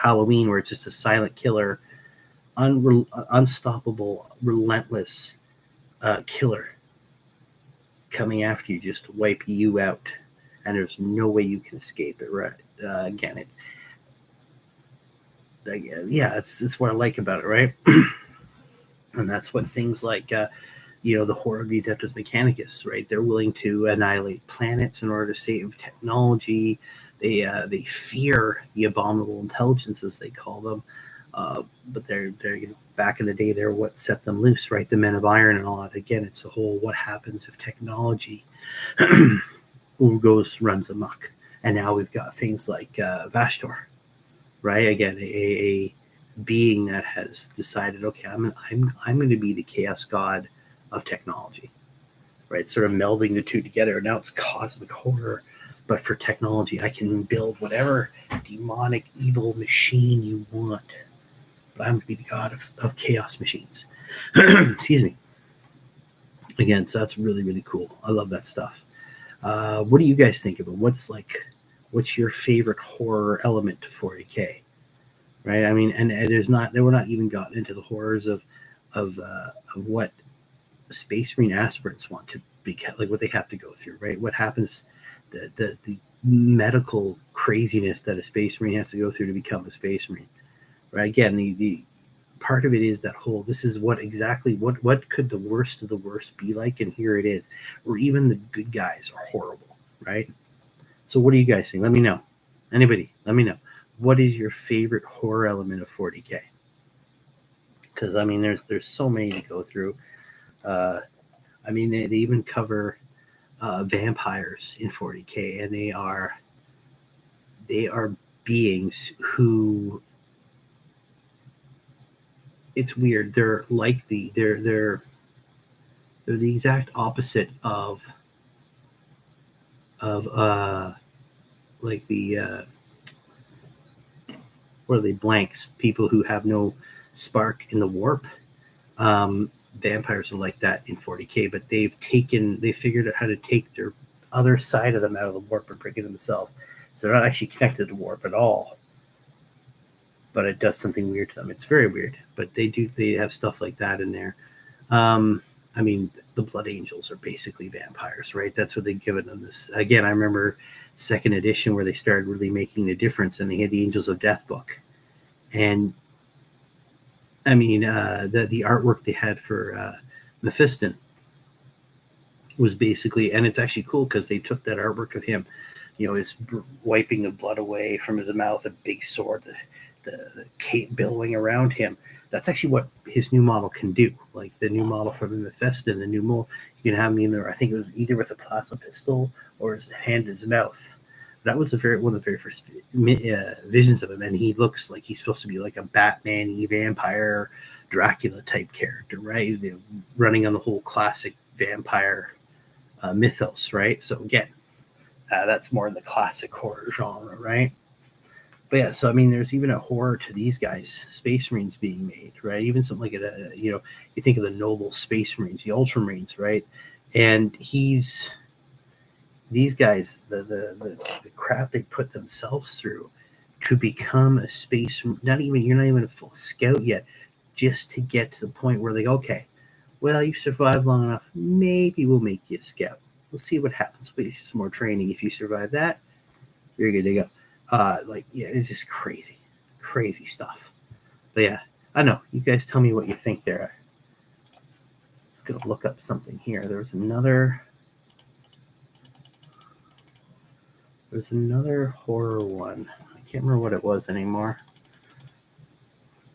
Halloween, where it's just a silent killer, unstoppable, relentless killer coming after you just to wipe you out, and there's no way you can escape it. Right? Again, it's what I like about it, right? And that's what things like the horror of the Adeptus Mechanicus, right? They're willing to annihilate planets in order to save technology. They fear the abominable intelligence, as they call them, but they're back in the day, they're what set them loose, right? The Men of Iron and all that. Again, it's the whole what happens if technology runs amok. And now we've got things like Vashtor, right? Again, a being that has decided, okay, I'm going to be the chaos god of technology, right? Sort of melding the two together. Now it's cosmic horror, but for technology, I can build whatever demonic evil machine you want. But I'm going to be the god of chaos machines. Excuse me. Again, so that's really, really cool. I love that stuff. What do you guys think of it? What's your favorite horror element to 40K? Right? I mean, and they were not even gotten into the horrors of what Space Marine aspirants want to be, like what they have to go through, right? What happens, the medical craziness that a Space Marine has to go through to become a Space Marine, right? Again, the part of it is that whole, this is what could the worst of the worst be like, and here it is, where even the good guys are horrible, right? So what do you guys think? Let me know. Anybody, let me know. What is your favorite horror element of 40K? Because I mean, there's so many to go through. I mean, they even cover vampires in 40K, and they are beings who, it's weird. They're like they're the exact opposite of like the what are they, blanks? People who have no spark in the warp. Vampires are like that in 40K, but they figured out how to take their other side of them out of the warp and bring it themselves. So they're not actually connected to the warp at all, but it does something weird to them. It's very weird, but they have stuff like that in there. I mean, the Blood Angels are basically vampires, right? That's what they've given them this. Again, I remember second edition where they started really making the difference, and they had the Angels of Death book. And I mean, the artwork they had for Mephiston was basically, and it's actually cool because they took that artwork of him, is wiping the blood away from his mouth, a big sword, the cape billowing around him. That's actually what his new model can do. Like the new model from Mephiston, the new model, you can have him either, I think it was either with a plasma pistol or his hand in his mouth. That was one of the very first visions of him, and he looks like he's supposed to be like a Batman-y vampire, Dracula type character, right? Running on the whole classic vampire mythos, right? So again, that's more in the classic horror genre, right? But yeah, so I mean, there's even a horror to these guys, Space Marines being made, right? Even something like you think of the noble Space Marines, the Ultramarines, right? And these guys, the crap they put themselves through to become a space. You're not even a full scout yet, just to get to the point where they go, okay, well, you survived long enough, maybe we'll make you a scout. We'll see what happens. We'll some more training. If you survive that, you're good to go. It's just crazy stuff. But yeah, I know. You guys tell me what you think there. Let's go look up something here. There's another horror one. I can't remember what it was anymore.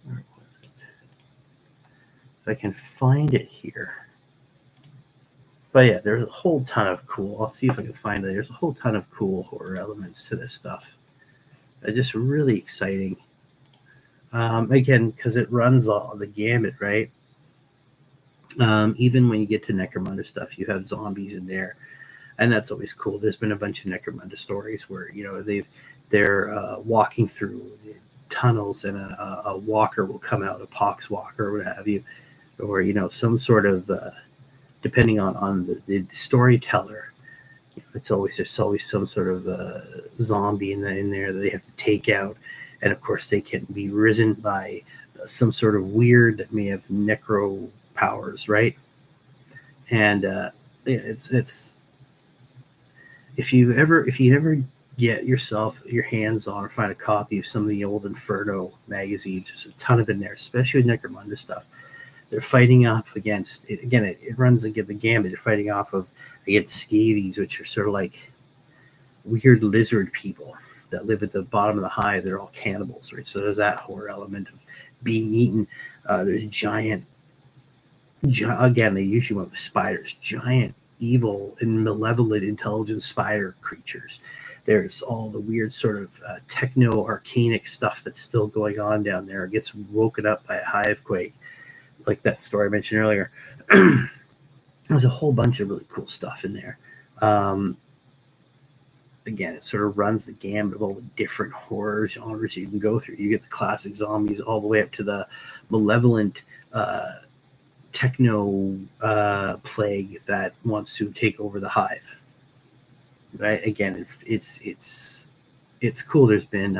Where was it? If I can find it here. But yeah, there's a whole ton of cool. I'll see if I can find it. There's a whole ton of cool horror elements to this stuff. Just really exciting. Again, because it runs all the gamut, right? Even when you get to Necromunda stuff, you have zombies in there, and that's always cool. There's been a bunch of Necromunda stories where they're walking through the tunnels, and a walker will come out, a pox walker, or what have you, or some sort of depending on the storyteller. There's always some sort of zombie in there that they have to take out, and of course they can be risen by some sort of weird that may have necro powers, right? And it's if you ever get your hands on or find a copy of some of the old Inferno magazines, there's a ton of it in there, especially with Necromunda stuff. They're fighting off against it. Again, it runs against the gamut. They're fighting off against scabies, which are sort of like weird lizard people that live at the bottom of the hive. They're all cannibals, right? So there's that horror element of being eaten. There's again, they usually went with spiders, giant, evil, and malevolent intelligent spider creatures. There's all the weird sort of techno-arcanic stuff that's still going on down there. It gets woken up by a hive quake, like that story I mentioned earlier. There's a whole bunch of really cool stuff in there. Again, it sort of runs the gamut of all the different horror genres you can go through. You get the classic zombies all the way up to the malevolent techno plague that wants to take over the hive. Right? Again, it's cool. There's been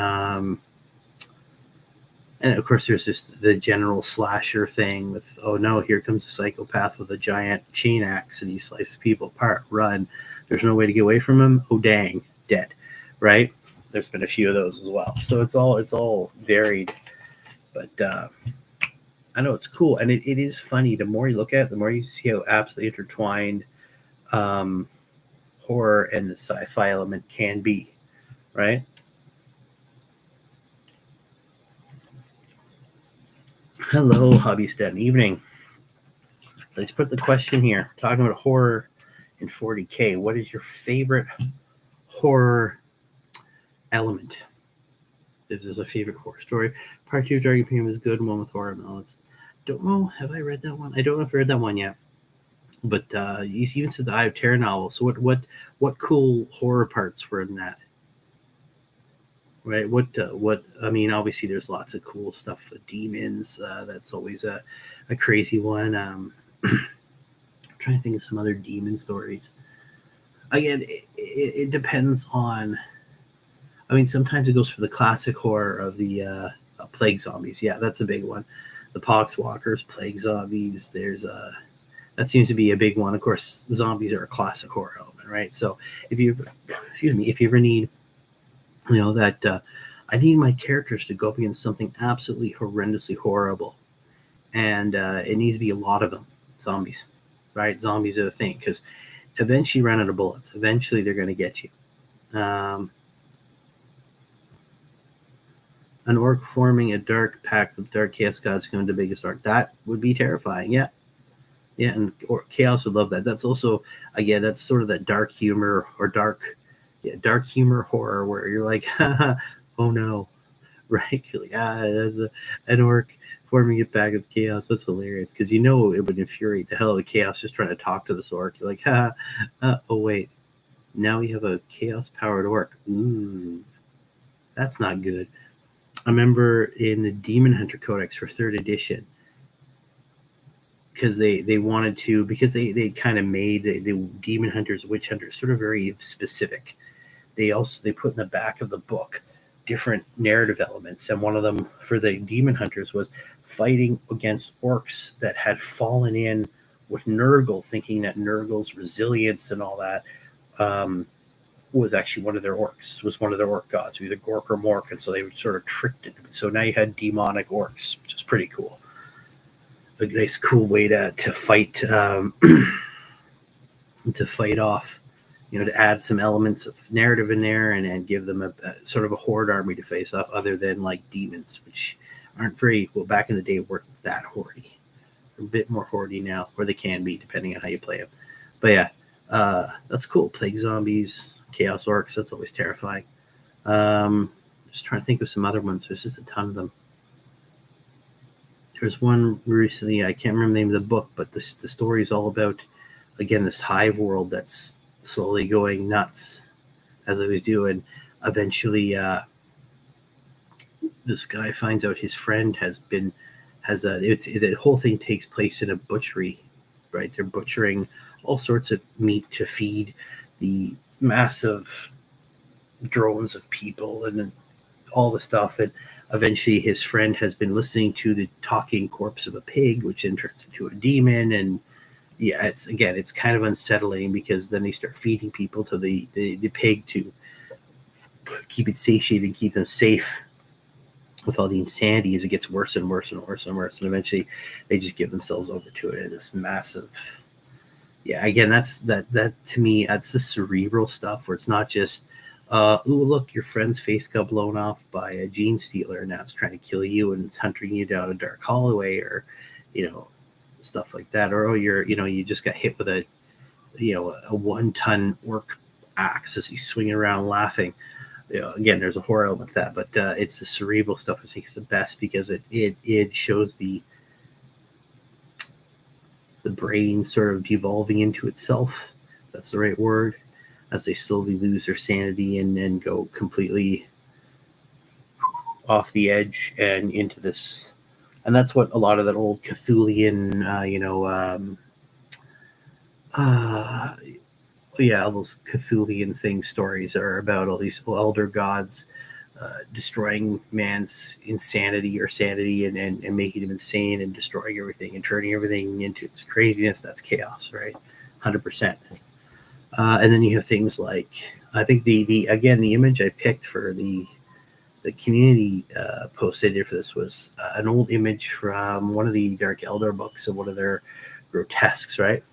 and of course, there's just the general slasher thing with, oh no, here comes a psychopath with a giant chain axe and he slices people apart. Run. There's no way to get away from him. Oh dang, dead. Right? There's been a few of those as well. So it's all varied. But I know it's cool. And it is funny. The more you look at it, the more you see how absolutely intertwined horror and the sci-fi element can be. Right? Hello, Hobbystead. Evening. Let's put the question here. Talking about horror in 40K. What is your favorite horror element? If there's a favorite horror story. Part 2 of Dark Imperium is good. One with horror elements. Don't know. Have I read that one? I don't know if I read that one yet. But you even said the Eye of Terror novel. So what cool horror parts were in that? Right. What I mean, obviously there's lots of cool stuff with demons. That's always a crazy one. I'm trying to think of some other demon stories. Again, it depends on. I mean, sometimes it goes for the classic horror of the plague zombies. Yeah, that's a big one. The poxwalkers, plague zombies. There's that seems to be a big one. Of course, zombies are a classic horror element, right? So if you ever need that I need my characters to go up against something absolutely horrendously horrible, and it needs to be a lot of them. Zombies, right? Zombies are the thing, because eventually you run out of bullets. Eventually they're going to get you. An orc forming a dark pact with dark chaos gods becoming the biggest orc. That would be terrifying. Yeah, and chaos would love that. That's also, again, that's sort of that dark humor or dark humor horror where you're like, oh no, right? You're like, that's an orc forming a pack of chaos. That's hilarious, because it would infuriate the hell out of chaos just trying to talk to this orc. You're like, oh wait, now we have a chaos powered orc. Ooh, that's not good. I remember in the Demon Hunter Codex for 3rd edition, because they wanted to, because they kind of made the Demon Hunters, Witch Hunters sort of very specific. They put in the back of the book different narrative elements, and one of them for the Demon Hunters was fighting against orcs that had fallen in with Nurgle, thinking that Nurgle's resilience and all that was actually one of their orcs, was one of their orc gods, either Gork or Mork, and so they would sort of tricked it. So now you had demonic orcs, which is pretty cool. A nice, cool way to fight to fight off, to add some elements of narrative in there and give them a sort of a horde army to face off, other than like demons, which aren't very well back in the day weren't that hordy. They're a bit more hordy now, or they can be depending on how you play them. But yeah, that's cool. Plague zombies, chaos orcs. That's always terrifying. Just trying to think of some other ones. There's just a ton of them. There's one recently, I can't remember the name of the book, but the story is all about, again, this hive world that's slowly going nuts, as I was doing. Eventually, this guy finds out his friend the whole thing takes place in a butchery, right? They're butchering all sorts of meat to feed the massive drones of people and all the stuff. And eventually his friend has been listening to the talking corpse of a pig, which then turns into a demon. And yeah, it's kind of unsettling, because then they start feeding people to the pig to keep it satiated and keep them safe. With all the insanity, as it gets worse and worse and worse and worse, and eventually they just give themselves over to it. This massive, yeah. Again, that to me, that's the cerebral stuff where it's not just, ooh, look, your friend's face got blown off by a gene stealer, and now it's trying to kill you and it's hunting you down a dark hallway, or stuff like that, or you just got hit with a 1-ton orc axe as he's swinging around laughing. Again, there's a horror element to that, but it's the cerebral stuff I think is the best, because it shows the brain sort of devolving into itself. That's the right word, as they slowly lose their sanity and go completely off the edge and into this. And that's what a lot of that old Cthulhian, all those Cthulhian stories are about, all these elder gods destroying man's insanity or sanity and making him insane and destroying everything and turning everything into this craziness. That's chaos, right? 100%. And then you have things like, I think the image I picked for the community post I did for this was an old image from one of the Dark Eldar books of one of their grotesques, right?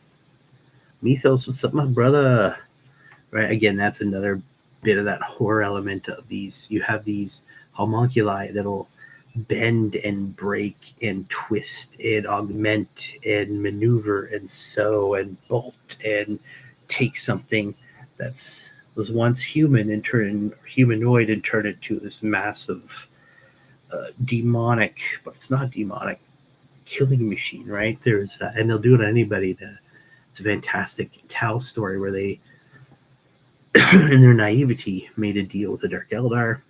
Mythos, what's up, my brother? Right, again, that's another bit of that horror element of these. You have these homunculi that'll bend and break and twist and augment and maneuver and sew and bolt and take something that was once human and humanoid and turn it to this massive demonic, but it's not demonic, killing machine, right? And they'll do it on anybody. It's a fantastic Tau story where they, in their naivety, made a deal with the Dark Eldar,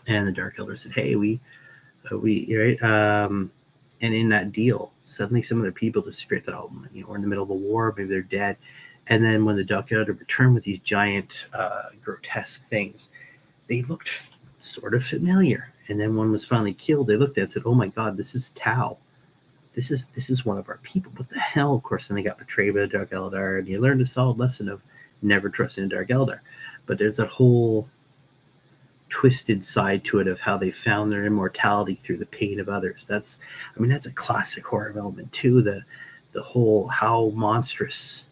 and the Dark Eldar said, "Hey, we right," and in that deal, suddenly some of their people disappeared. Thought, we're in the middle of a war, maybe they're dead. And then when the Dark Eldar returned with these giant, grotesque things, they looked sort of familiar. And then one was finally killed. They looked at it and said, "Oh my God, this is Tau. This is one of our people. What the hell?" Of course, then they got betrayed by the Dark Eldar, and you learned a solid lesson of never trusting the Dark Eldar. But there's that whole twisted side to it of how they found their immortality through the pain of others. That's a classic horror element too. The whole how monstrous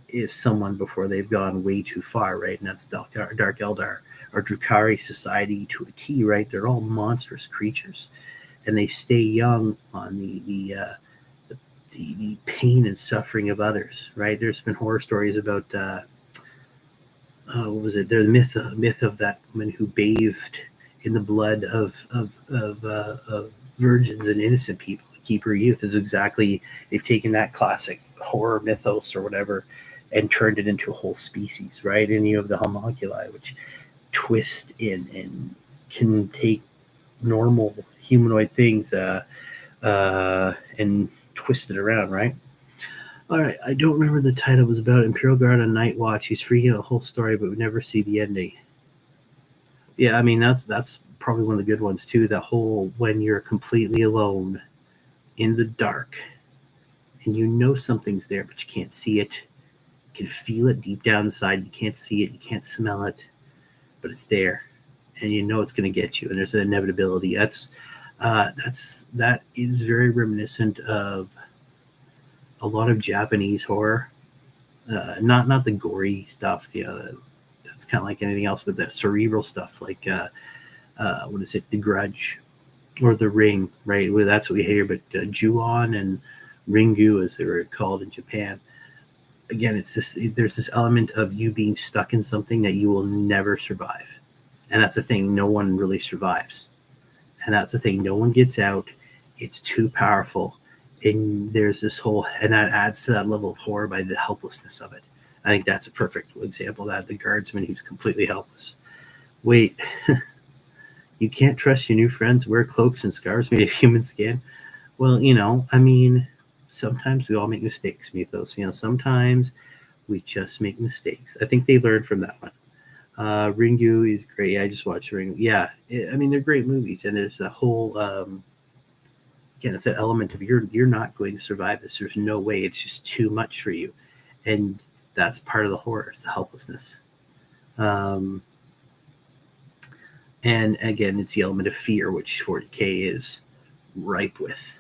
is someone before they've gone way too far, right? And that's Dark Eldar or Drukhari society to a T, right? They're all monstrous creatures. And they stay young on the pain and suffering of others, right? There's been horror stories about what was it? There's the myth of that woman who bathed in the blood of virgins and innocent people to keep her youth. Is exactly, they've taken that classic horror mythos or whatever and turned it into a whole species, right? And you have the homunculi, which twist in and can take normal humanoid things and twist it around, right? All right, I don't remember the title. It was about Imperial Guard on Night Watch. He's freaking out the whole story, but we never see the ending. Yeah, I mean that's probably one of the good ones too. That whole when you're completely alone in the dark and you know something's there, but you can't see it. You can feel it deep down inside. You can't see it. You can't smell it, but it's there, and you know it's going to get you. And there's an inevitability. That is very reminiscent of a lot of Japanese horror. Not the gory stuff. That's kind of like anything else, but that cerebral stuff, like what is it, The Grudge or The Ring, right? Well, that's what we hear. But Ju-on and Ringu, as they were called in Japan. Again, there's this element of you being stuck in something that you will never survive, and that's the thing. No one really survives, and that's the thing. No one gets out. It's too powerful, and there's this whole, and that adds to that level of horror by the helplessness of it. I think that's a perfect example of that. The guardsman who's completely helpless. Wait, you can't trust your new friends. Wear cloaks and scarves made of human skin. Well, I mean, sometimes we all make mistakes, Mythos. Sometimes we just make mistakes. I think they learned from that one. Ringu is great. I just watched Ringu. Yeah, I mean, they're great movies, and there's a whole again, it's that element of you're not going to survive this. There's no way. It's just too much for you, and that's part of the horror. It's the helplessness. And again, it's the element of fear, which 40K is ripe with,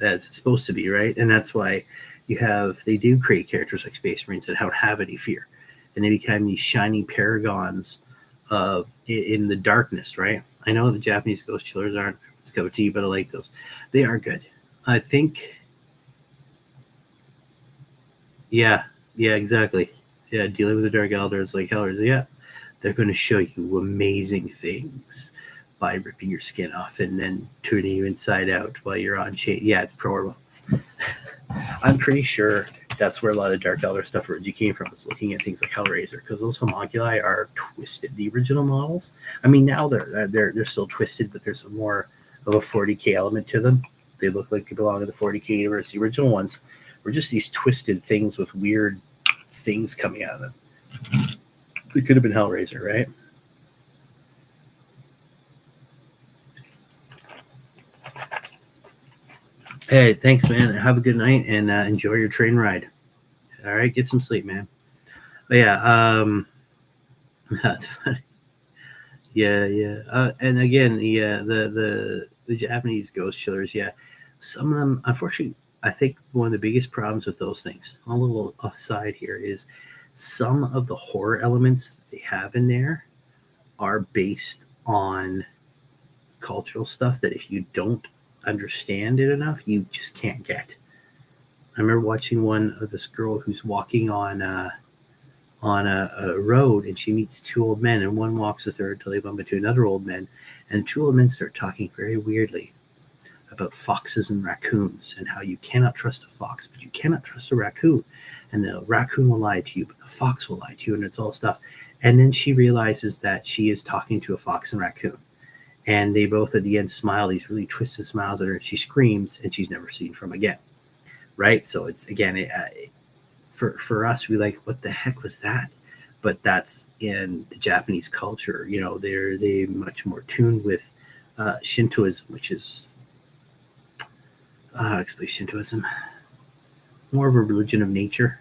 as it's supposed to be, right? And that's why they do create characters like Space Marines that don't have any fear, and they become these shining paragons of in the darkness, right? I know the Japanese ghost chillers aren't it's cup of tea, but I like those. They are good. I think. Yeah, exactly. Yeah, dealing with the Dark Elders like Hellers. Yeah, they're going to show you amazing things by ripping your skin off and then turning you inside out while you're on chain. Yeah, it's pro. I'm pretty sure that's where a lot of Dark Elder stuff originally came from, was looking at things like Hellraiser, because those homunculi are twisted. The original models, I mean, now they're still twisted, but there's more of a 40K element to them. They look like they belong in the 40K universe. The original ones were just these twisted things with weird things coming out of them. It could have been Hellraiser, right? Hey, thanks, man. Have a good night and enjoy your train ride. All right, get some sleep, man. But yeah, that's funny. Yeah. And again, the Japanese ghost chillers, yeah, some of them, unfortunately, I think one of the biggest problems with those things, a little aside here, is some of the horror elements that they have in there are based on cultural stuff that if you don't understand it enough, you just can't get. I remember watching one of this girl who's walking on a road, and she meets two old men, and one walks with her until they bump into another old man, and two old men start talking very weirdly about foxes and raccoons and how you cannot trust a fox, but you cannot trust a raccoon, and the raccoon will lie to you, but the fox will lie to you, and it's all stuff. And then she realizes that she is talking to a fox and raccoon, and they both at the end smile, these really twisted smiles at her, and she screams, and she's never seen from again. Right? So it's, again, for us, we like, what the heck was that? But that's in the Japanese culture. They're much more tuned with Shintoism, which is explain Shintoism, more of a religion of nature.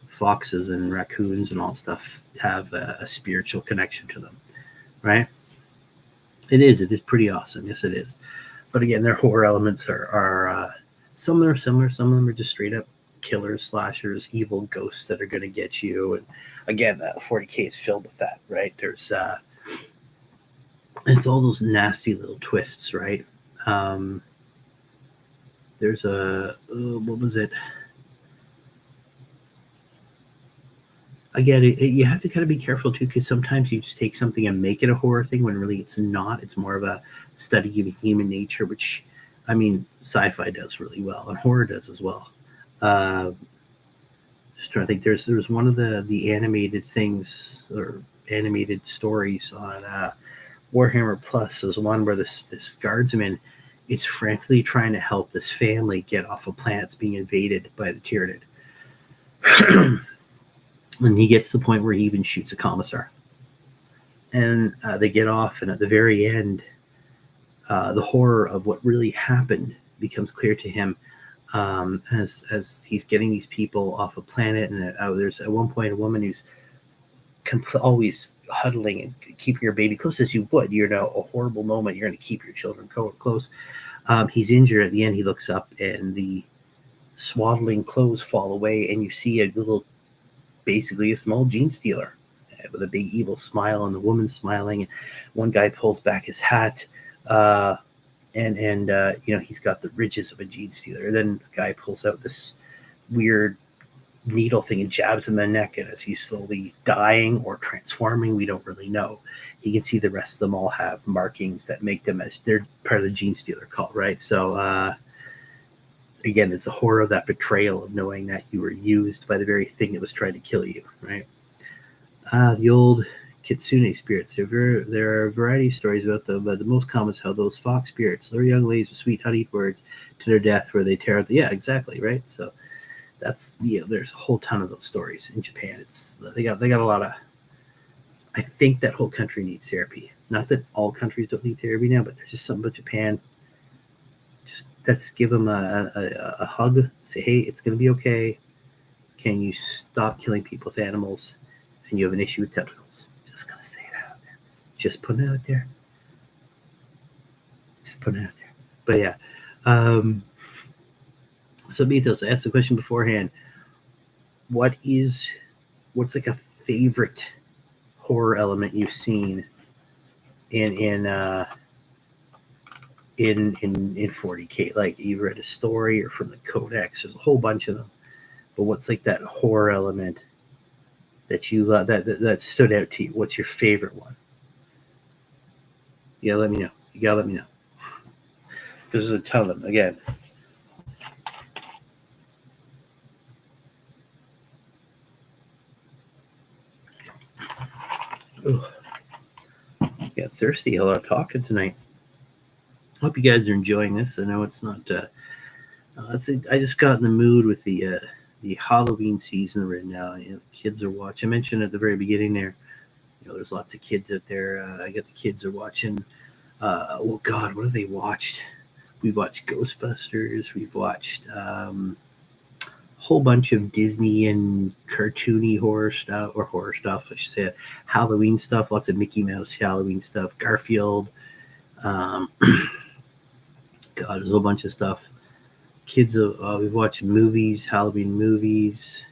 Foxes and raccoons and all stuff have a spiritual connection to them, right? It is pretty awesome. Yes, it is. But again, their horror elements are some of them are similar. Some of them are just straight up killers, slashers, evil ghosts that are going to get you. And again, 40K is filled with that, right? There's it's all those nasty little twists, right? There's what was it? Again, you have to kind of be careful too, because sometimes you just take something and make it a horror thing when really it's not. It's more of a study of human nature, which, I mean, sci-fi does really well, and horror does as well. Just trying to think. There was one of the animated things or animated stories on Warhammer Plus is one where this guardsman is frantically trying to help this family get off a planet that's being invaded by the Tyranid. And he gets to the point where he even shoots a commissar. And they get off, and at the very end, the horror of what really happened becomes clear to him as he's getting these people off a planet. And there's at one point a woman who's always huddling and keeping your baby close as you would. You're in a horrible moment. You're going to keep your children close. He's injured. At the end, he looks up, and the swaddling clothes fall away, and you see a little, basically a small gene stealer with a big evil smile, and the woman smiling. And one guy pulls back his hat, and he's got the ridges of a gene stealer. And then the guy pulls out this weird needle thing and jabs him in the neck, and as he's slowly dying or transforming, we don't really know. You can see the rest of them all have markings that make them as they're part of the gene stealer cult, right? So again, it's the horror of that betrayal of knowing that you were used by the very thing that was trying to kill you, right? The old kitsune spirits. There are a variety of stories about them, but the most common is how those fox spirits lure young ladies with sweet honeyed words to their death, where they tear out the exactly, right? So that's there's a whole ton of those stories in Japan. They got a lot of. I think that whole country needs therapy. Not that all countries don't need therapy now, but there's just something about Japan. Just let's give them a hug. Say, hey, it's going to be okay. Can you stop killing people with animals? And you have an issue with tentacles. Just going to say that out there. Just putting it out there. But yeah. So Mythos, I asked the question beforehand. What's like a favorite horror element you've seen in 40K? Like you've read a story or from the Codex. There's a whole bunch of them. But what's like that horror element that you that stood out to you? What's your favorite one? Yeah, let me know. You gotta let me know. Because there's a ton of them. Again. Ugh. Got thirsty. A lot of talking tonight. Hope you guys are enjoying this. I know it's not. I just got in the mood with the Halloween season right now. The kids are watching. I mentioned at the very beginning there. There's lots of kids out there. I got the kids are watching. Oh God, what have they watched? We've watched Ghostbusters. We've watched a whole bunch of Disney and cartoony horror stuff, I should say. Halloween stuff. Lots of Mickey Mouse Halloween stuff. Garfield. God, there's a whole bunch of stuff. Kids, we've watched movies, Halloween movies,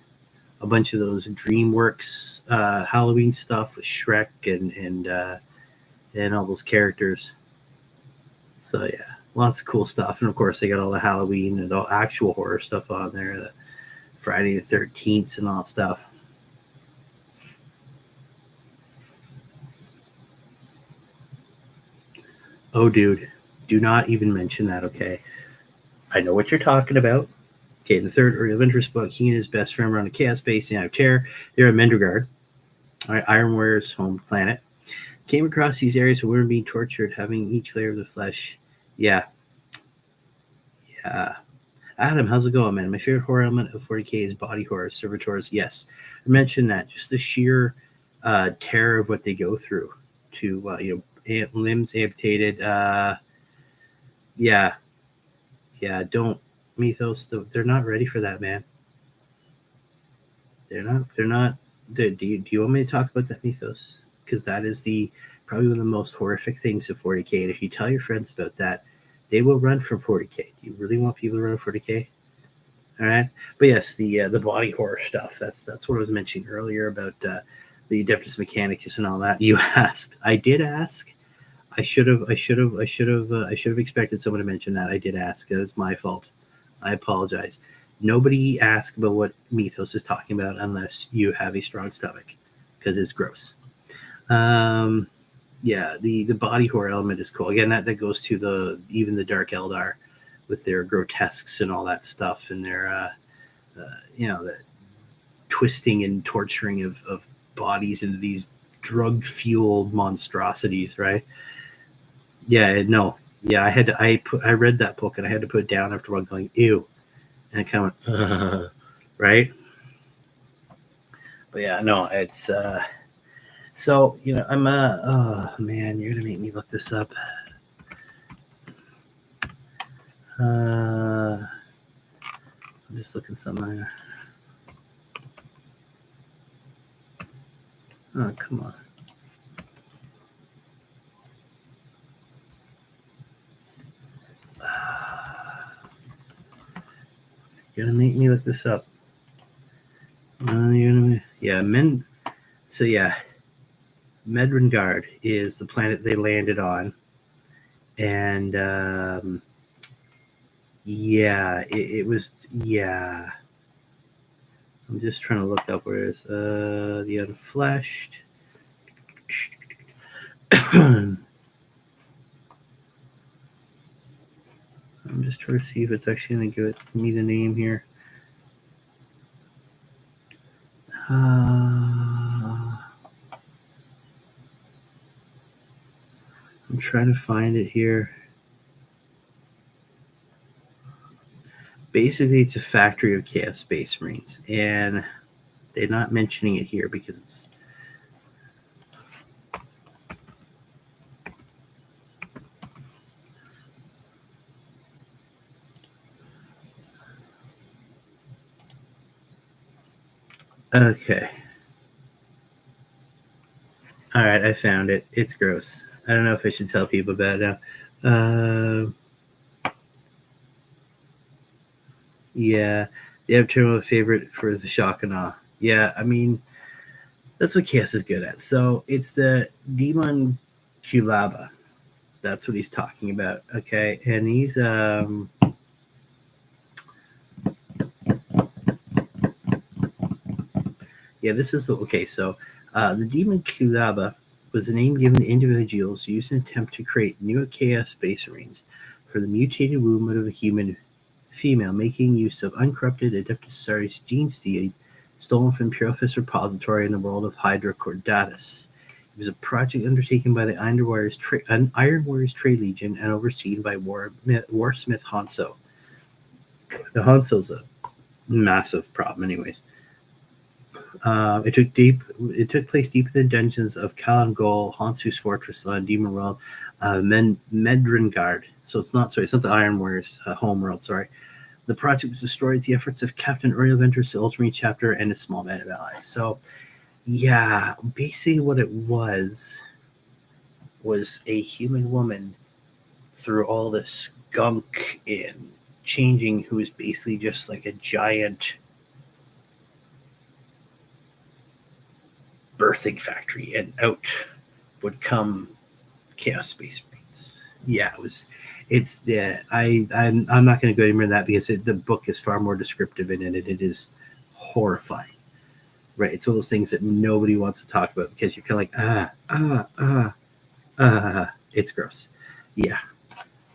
a bunch of those DreamWorks Halloween stuff with Shrek and all those characters. So yeah, lots of cool stuff, and of course they got all the Halloween and all actual horror stuff on there, the Friday the 13th and all that stuff. Oh, dude, do not even mention that, okay? I know what you're talking about. Okay, in the third early adventurous book, he and his best friend were on a chaos base out of Terror. They're at Mendergard, all right, Iron Warrior's home planet. Came across these areas where women being tortured, having each layer of the flesh. Yeah. Adam, how's it going, man? My favorite horror element of 40K is body horror, servitors. Yes, I mentioned that. Just the sheer terror of what they go through to, limbs amputated. Yeah, don't, Mythos, they're not ready for that, man. They're not. Do you want me to talk about that, Mythos? Because that is probably one of the most horrific things of 40K. And if you tell your friends about that, they will run from 40K. Do you really want people to run 40K? All right. But yes, the body horror stuff. That's what I was mentioning earlier about the Adeptus Mechanicus and all that. You asked. I did ask. I should have expected someone to mention that. I did ask. That was my fault. I apologize. Nobody ask about what Mythos is talking about unless you have a strong stomach, because it's gross. Yeah, the body horror element is cool. Again, that goes to even the Dark Eldar with their grotesques and all that stuff, and their the twisting and torturing of bodies into these drug fueled monstrosities, right? Yeah, no, yeah. I read that book and I had to put it down after one, going ew, and I kind of went right. But yeah, no, it's so I'm oh man, you're gonna make me look this up. I'm just looking something. Oh, come on. You're gonna make me look this up. Yeah, men. So yeah, Medringard is the planet they landed on, and yeah, it was yeah. I'm just trying to look up where it's the Unfleshed. I'm just trying to see if it's actually going to give me the name here. I'm trying to find it here. Basically, it's a factory of Chaos Space Marines, and they're not mentioning it here because it's okay. All right, I found it. It's gross. I don't know if I should tell people about it now. Yeah, the Abtermal favorite for the shock and awe. Yeah, I mean, that's what Chaos is good at. So it's the Demon Kulaba. That's what he's talking about. Okay, and he's yeah, this is okay. So the Demon Kulaba was a name given to individuals used in an attempt to create new Chaos Space Marines for the mutated womb of a human female, making use of uncorrupted Adeptus gene seed stolen from Imperial Fist Repository in the world of Hydra Cordatus. It was a project undertaken by the Iron Warriors Trade Legion and overseen by Warsmith Hanso. The Hanso's a massive problem, anyways. It took place deep in the dungeons of Kalangol, Hansu's fortress on Demon World, Medringard. So it's not the Iron Warriors homeworld. Sorry. The project was destroyed at the efforts of Captain Uriel Venters, the Ultramarine chapter, and a small band of allies. So, yeah, basically what it was a human woman through all this gunk in changing, who was basically just like a giant birthing factory, and out would come Chaos Space Marines. Yeah, it's the I'm not going to go anywhere in that because the book is far more descriptive in it. It is horrifying, right? It's one of those things that nobody wants to talk about because you're kind of like it's gross. Yeah,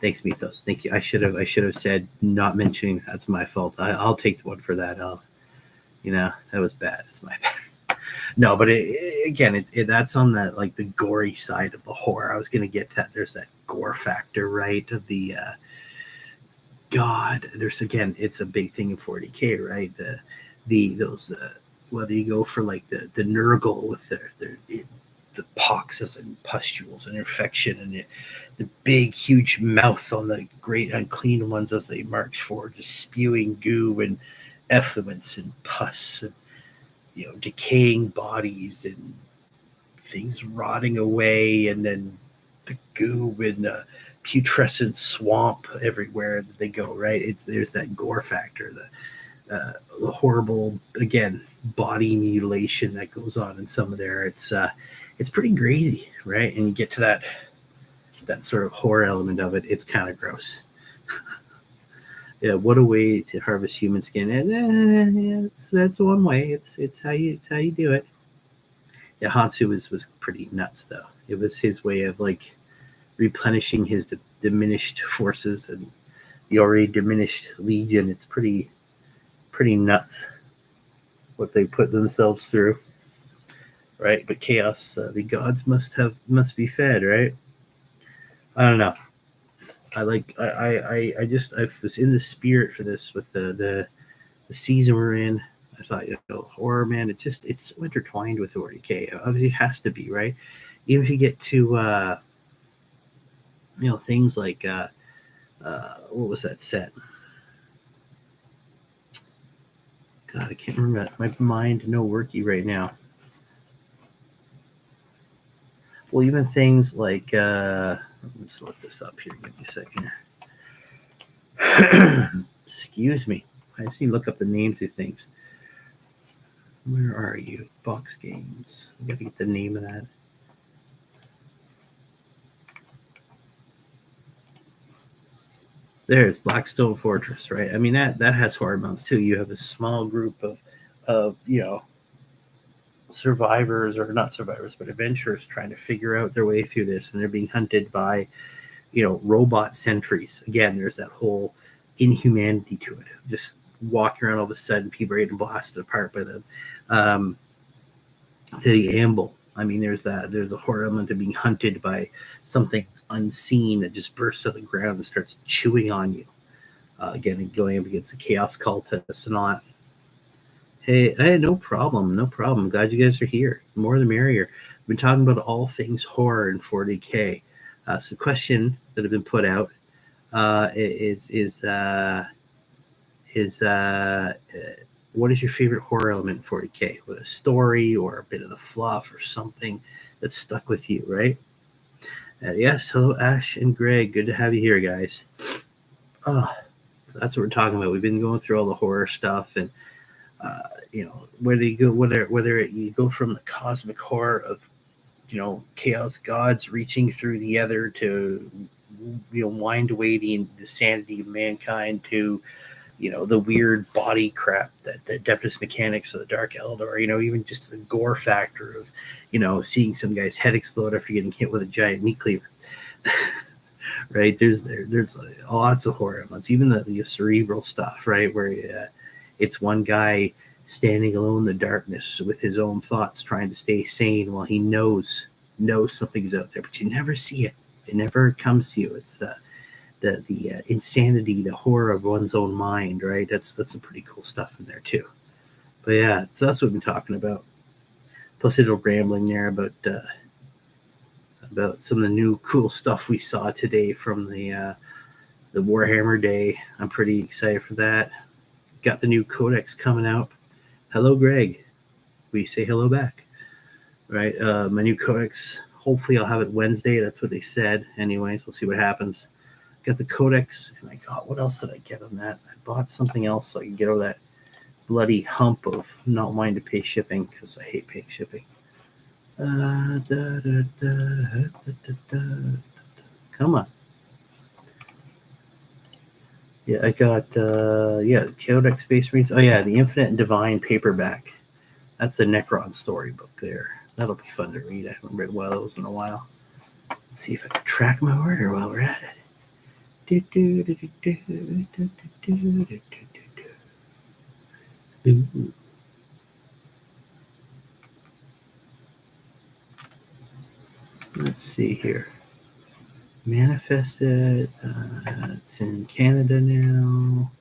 thanks, Mythos. Thank you. I should have said not mentioning. That's my fault. I'll take the one for that. That was bad. It's my bad. No, but that's on the like the gory side of the horror. I was going to get to that. There's that gore factor, right? Of the God. There's it's a big thing in 40K, right? Those whether you go for like the Nurgle with the poxes and pustules and infection and the big huge mouth on the great unclean ones as they march forward, just spewing goo and effluents and pus and decaying bodies and things rotting away, and then the goo and the putrescent swamp everywhere that they go, right? There's that gore factor, the horrible, again, body mutilation that goes on in some of there. It's pretty crazy, right? And you get to that sort of horror element of it. It's kind of gross. Yeah, what a way to harvest human skin. And that's one way. It's how you do it. Yeah, Hansu was pretty nuts though. It was his way of like replenishing his diminished forces and the already diminished legion. It's pretty nuts what they put themselves through. right? But chaos, the gods must be fed, right? I don't know. I was in the spirit for this with the season we're in. I thought, horror, man, it's so intertwined with 40K. Obviously, it has to be, right? Even if you get to things like what was that set? God, I can't remember. My mind no worky right now. Well, even things like let's look this up here. Give me a second here. Excuse me. I just need to look up the names of these things. Where are you? Box games. I gotta get the name of that. There's Blackstone Fortress, right? I mean that has horror mounts too. You have a small group of survivors, or not survivors, but adventurers trying to figure out their way through this, and they're being hunted by robot sentries. Again, there's that whole inhumanity to it. Just walking around, all of a sudden people are getting blasted apart by them. The amble. I mean, there's a horror element of being hunted by something unseen that just bursts out of the ground and starts chewing on you. Again, going up against the chaos cultists and all that. Hey, no problem, no problem. Glad you guys are here. The more the merrier. We've been talking about all things horror in 40K. So the question that have been put out is what is your favorite horror element in 40K? With a story or a bit of the fluff or something that's stuck with you, right? Yes, hello Ash and Greg. Good to have you here, guys. So that's what we're talking about. We've been going through all the horror stuff, and whether you go from the cosmic horror of chaos gods reaching through the ether to wind away the sanity of mankind, to the weird body crap that the Adeptus Mechanics of the Dark Eldar, even just the gore factor of seeing some guy's head explode after getting hit with a giant meat cleaver. Right, there's lots of horror elements, even the cerebral stuff, right, where it's one guy standing alone in the darkness with his own thoughts, trying to stay sane while he knows something's out there, but you never see it. It never comes to you. It's the insanity, the horror of one's own mind, right? That's some pretty cool stuff in there too. But yeah, so that's what we've been talking about. Plus a little rambling there about some of the new cool stuff we saw today from the Warhammer Day. I'm pretty excited for that. Got the new codex coming out. Hello, Greg. We say hello back. Right, my new codex. Hopefully, I'll have it Wednesday. That's what they said. Anyways, we'll see what happens. Got the codex, and I got, what else did I get on that? I bought something else so I can get over that bloody hump of not wanting to pay shipping, because I hate paying shipping. Come on. Yeah, I got Codex Space Marines. Oh yeah, the Infinite and Divine paperback. That's a Necron storybook there. That'll be fun to read. I haven't read one of those in a while. Let's see if I can track my order while we're at it. Ooh. Let's see here. Manifested. It's in Canada now.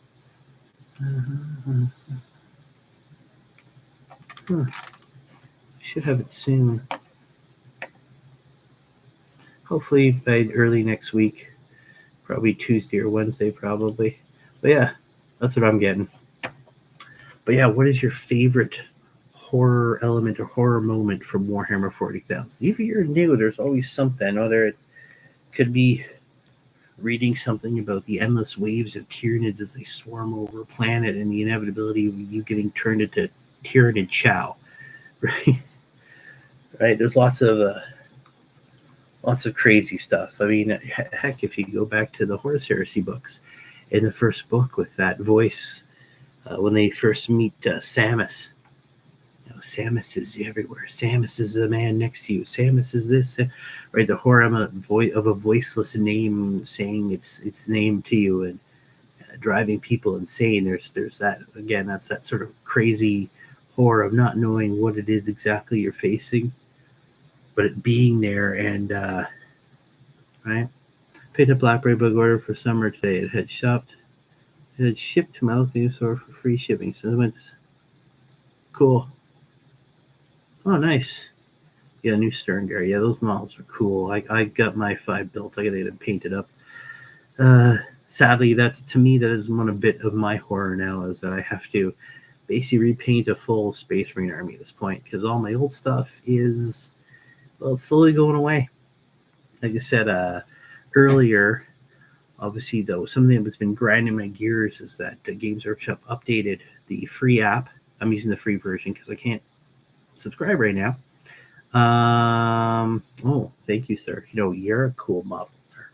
Should have it soon. Hopefully by early next week. Probably Tuesday or Wednesday, probably. But yeah, that's what I'm getting. But yeah, what is your favorite horror element or horror moment from Warhammer 40,000? If you're new, there's always something. Whether it could be reading something about the endless waves of Tyranids as they swarm over a planet and the inevitability of you getting turned into Tyranid chow, right? Right. There's lots of crazy stuff. I mean, heck, if you go back to the Horus Heresy books, in the first book with that voice, when they first meet Samus, Samus is everywhere. Samus is the man next to you. Samus is this, right? The horror of a voiceless name saying its name to you and driving people insane. There's that again. That's that sort of crazy or of not knowing what it is exactly you're facing, but it being there. And right, picked a blackberry bug order for summer today. It had shipped to my local store for free shipping. So it went cool. Oh, nice. Yeah, new stern gear. Yeah, those models are cool. I got my 5 built. I got to get it painted up. Sadly, that's, to me, that is one a bit of my horror now, is that I have to basically repaint a full Space Marine army at this point, because all my old stuff is, well, slowly going away. Like I said earlier, obviously, though, something that's been grinding my gears is that Games Workshop updated the free app. I'm using the free version because I can't subscribe right now. Oh, thank you, sir. You're a cool model, sir.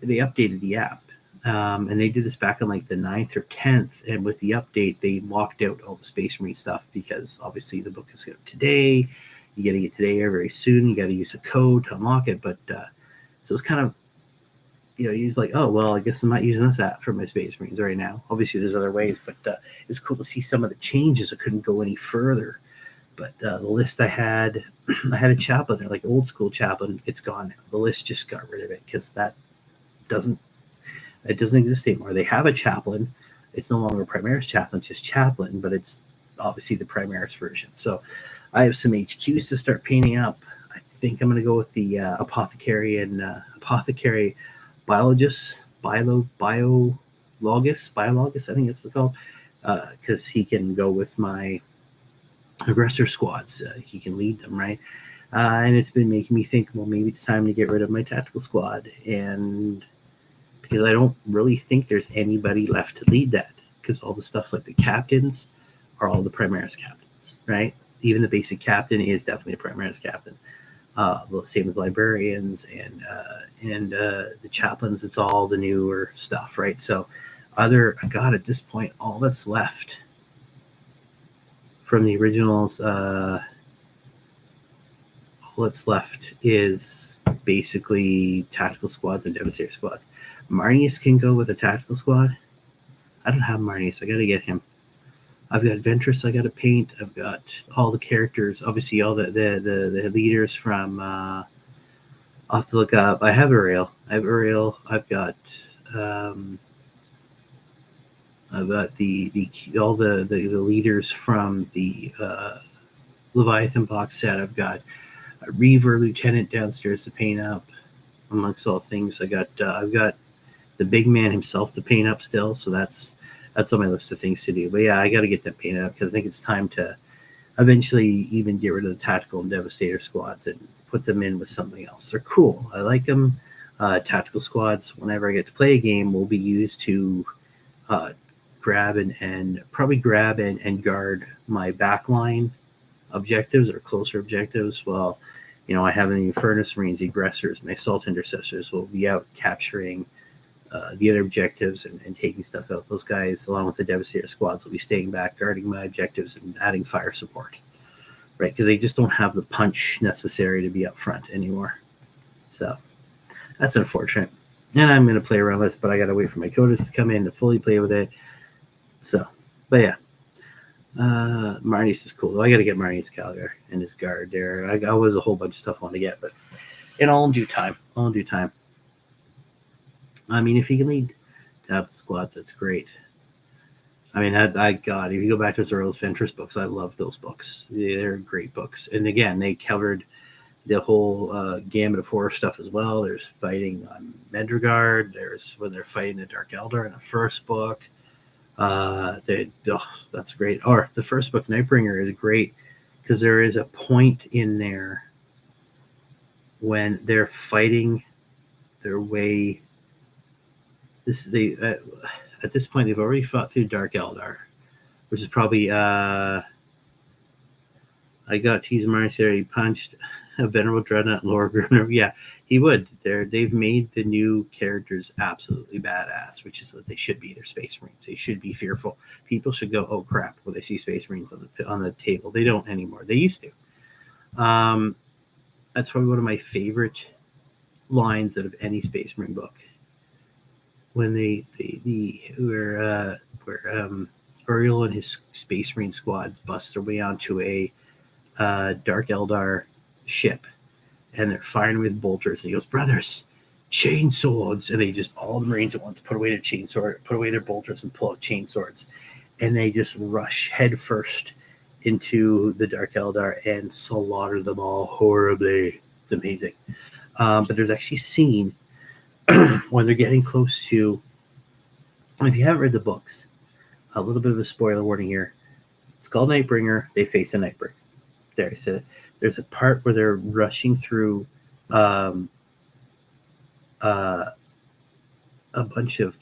They updated the app. And they did this back on like the 9th or 10th. And with the update, they locked out all the Space Marine stuff because obviously the book is out today. You got to get today or very soon. You got to use a code to unlock it. But so it's kind of, you're like, oh, well, I guess I'm not using this app for my Space Marines right now. Obviously, there's other ways, but it was cool to see some of the changes. I couldn't go any further. But the list I had a chaplain there, like old school chaplain. It's gone now. The list just got rid of it because that doesn't exist anymore. They have a chaplain. It's no longer a Primaris chaplain, just chaplain, but it's obviously the Primaris version. So I have some HQs to start painting up. I think I'm going to go with the apothecary and apothecary biologist, biologus, I think that's what it's called, because he can go with my aggressor squads. He can lead them, right? And it's been making me think, well, maybe it's time to get rid of my tactical squad, and because I don't really think there's anybody left to lead that, because all the stuff like the captains are all the Primaris captains, right? Even the basic captain is definitely a Primaris captain. The same with librarians and the chaplains. It's all the newer stuff, right? So at this point, all that's left from the originals, all that's left is basically tactical squads and devastator squads. Marnius can go with a tactical squad. I don't have Marnius. I got to get him. I've got Ventress I got to paint. I've got all the characters, obviously all the leaders from. I'll have to look up. I have Uriel. I've got all the leaders from the Leviathan box set. I've got a Reaver Lieutenant downstairs to paint up. Amongst all things, I've got the big man himself to paint up still. So that's on my list of things to do. But yeah, I got to get them painted up because I think it's time to eventually even get rid of the tactical and devastator squads and put them in with something else. They're cool. I like them. Tactical squads, whenever I get to play a game, will be used to grab and guard my backline objectives or closer objectives. Well, I have the Infernus Marines, the aggressors, my assault intercessors will be out capturing the other objectives and taking stuff out. Those guys, along with the Devastator squads, will be staying back, guarding my objectives, and adding fire support, right? Because they just don't have the punch necessary to be up front anymore. So that's unfortunate. And I'm going to play around with this, but I got to wait for my coders to come in to fully play with it. So, but yeah. Marnius is cool. I got to get Marnius Gallagher and his guard there. I was a whole bunch of stuff I want to get, but all in due time. I mean, if you can lead tab squads, that's great. I mean, if you go back to Zoro's Ventress books, I love those books. They're great books. And again, they covered the whole gamut of horror stuff as well. There's fighting on Mendergard. There's when they're fighting the Dark Eldar in the first book. That's great. Or the first book, Nightbringer, is great because there is a point in there when they're fighting their way. At this point, they've already fought through Dark Eldar, which is probably I got to use Marnius there. He punched a Venerable Dreadnought, Laura Grimner. Yeah, he would. They've made the new characters absolutely badass, which is what they should be. They're Space Marines. They should be fearful. People should go, oh crap, when they see Space Marines on the table. They don't anymore. They used to. That's probably one of my favorite lines out of any Space Marine book. When Uriel and his Space Marine squads bust their way onto a Dark Eldar ship, and they're firing with bolters. And he goes, brothers, chain swords. And they just, all the Marines at once put away their chainsaw, put away their bolters, and pull out chain swords. And they just rush headfirst into the Dark Eldar and slaughter them all horribly. It's amazing. But there's actually a scene when they're getting close to, if you haven't read the books, a little bit of a spoiler warning here. It's called Nightbringer. They face a Nightbringer. There, I said it. There's a part where they're rushing through a bunch of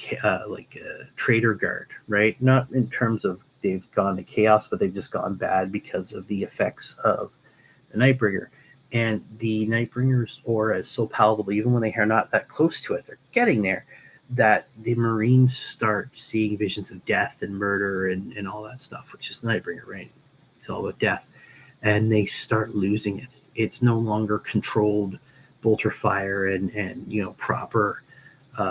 traitor guard, right? Not in terms of they've gone to chaos, but they've just gone bad because of the effects of the Nightbringer. And the Nightbringer's aura is so palatable, even when they are not that close to it, they're getting there, that the Marines start seeing visions of death and murder and all that stuff, which is the Nightbringer, right? It's all about death. And they start losing it. It's no longer controlled bolter fire and proper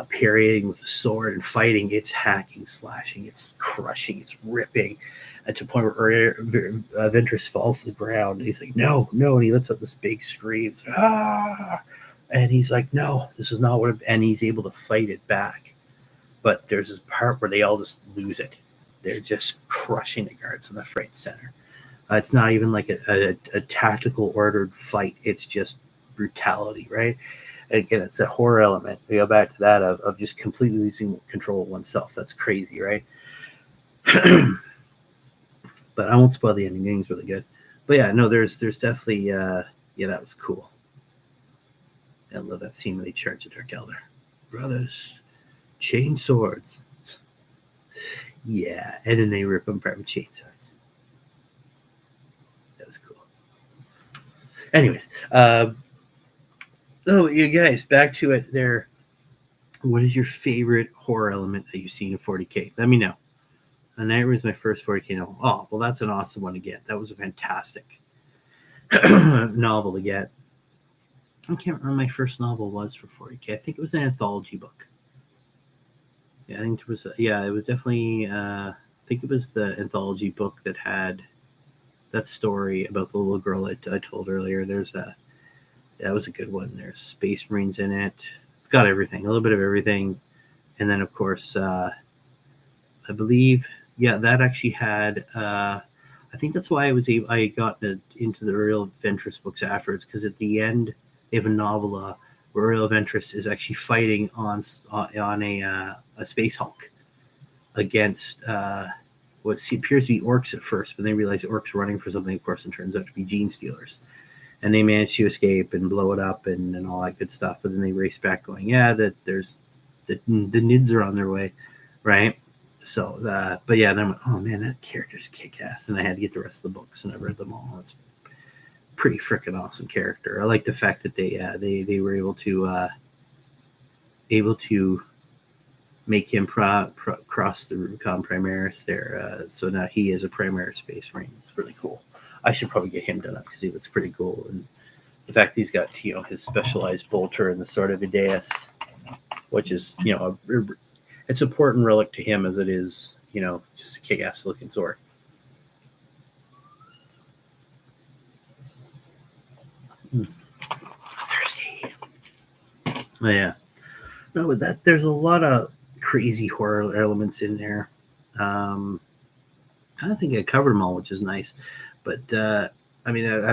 parrying with the sword and fighting. It's hacking, slashing, it's crushing, it's ripping, and to the point where Ventress falls to the ground. And he's like, no, and he lets out this big scream. Ah! And he's like, no, this is not what. And he's able to fight it back. But there's this part where they all just lose it. They're just crushing the guards in the front center. It's not even like a tactical ordered fight. It's just brutality, right? Again, it's a horror element. We go back to that of just completely losing control of oneself. That's crazy, right? But I won't spoil the ending. The ending's really good. But yeah, no, there's definitely, that was cool. I love that scene when they charge the Dark Eldar. Brothers, chain swords. Yeah, and then they rip them apart with chain swords. That was cool. Anyways, you guys, back to it there. What is your favorite horror element that you've seen in 40K? Let me know. And that was my first 40K novel. Oh, well, that's an awesome one to get. That was a fantastic novel to get. I can't remember my first novel was for 40K. I think it was an anthology book. Yeah, I think it was. It was definitely. I think it was the anthology book that had that story about the little girl I told earlier. That was a good one. There's Space Marines in it. It's got everything, a little bit of everything, and then of course, I believe, that actually had. I think that's why I got into the Uriel Ventress books afterwards, because at the end they have a novella where Uriel Ventress is actually fighting on a Space Hulk against what appears to be orcs at first, but they realize orcs are running for something, of course, and turns out to be gene stealers. And they manage to escape and blow it up and all that good stuff. But then they race back going, that there's the Nids are on their way, right? So, but yeah, then I went, oh man, that character's kick-ass. And I had to get the rest of the books, and I read them all. It's pretty freaking awesome character. I like the fact that they were able to make him cross the Rubicon Primaris there. So now he is a Primaris Space Marine. It's really cool. I should probably get him done up because he looks pretty cool. And the fact that he's got, his specialized bolter and the Sword of Ideas, which is, it's an important relic to him as it is, just a kick-ass looking sword. Thirsty. Oh, yeah. No, with that, there's a lot of crazy horror elements in there. I don't think I covered them all, which is nice. But I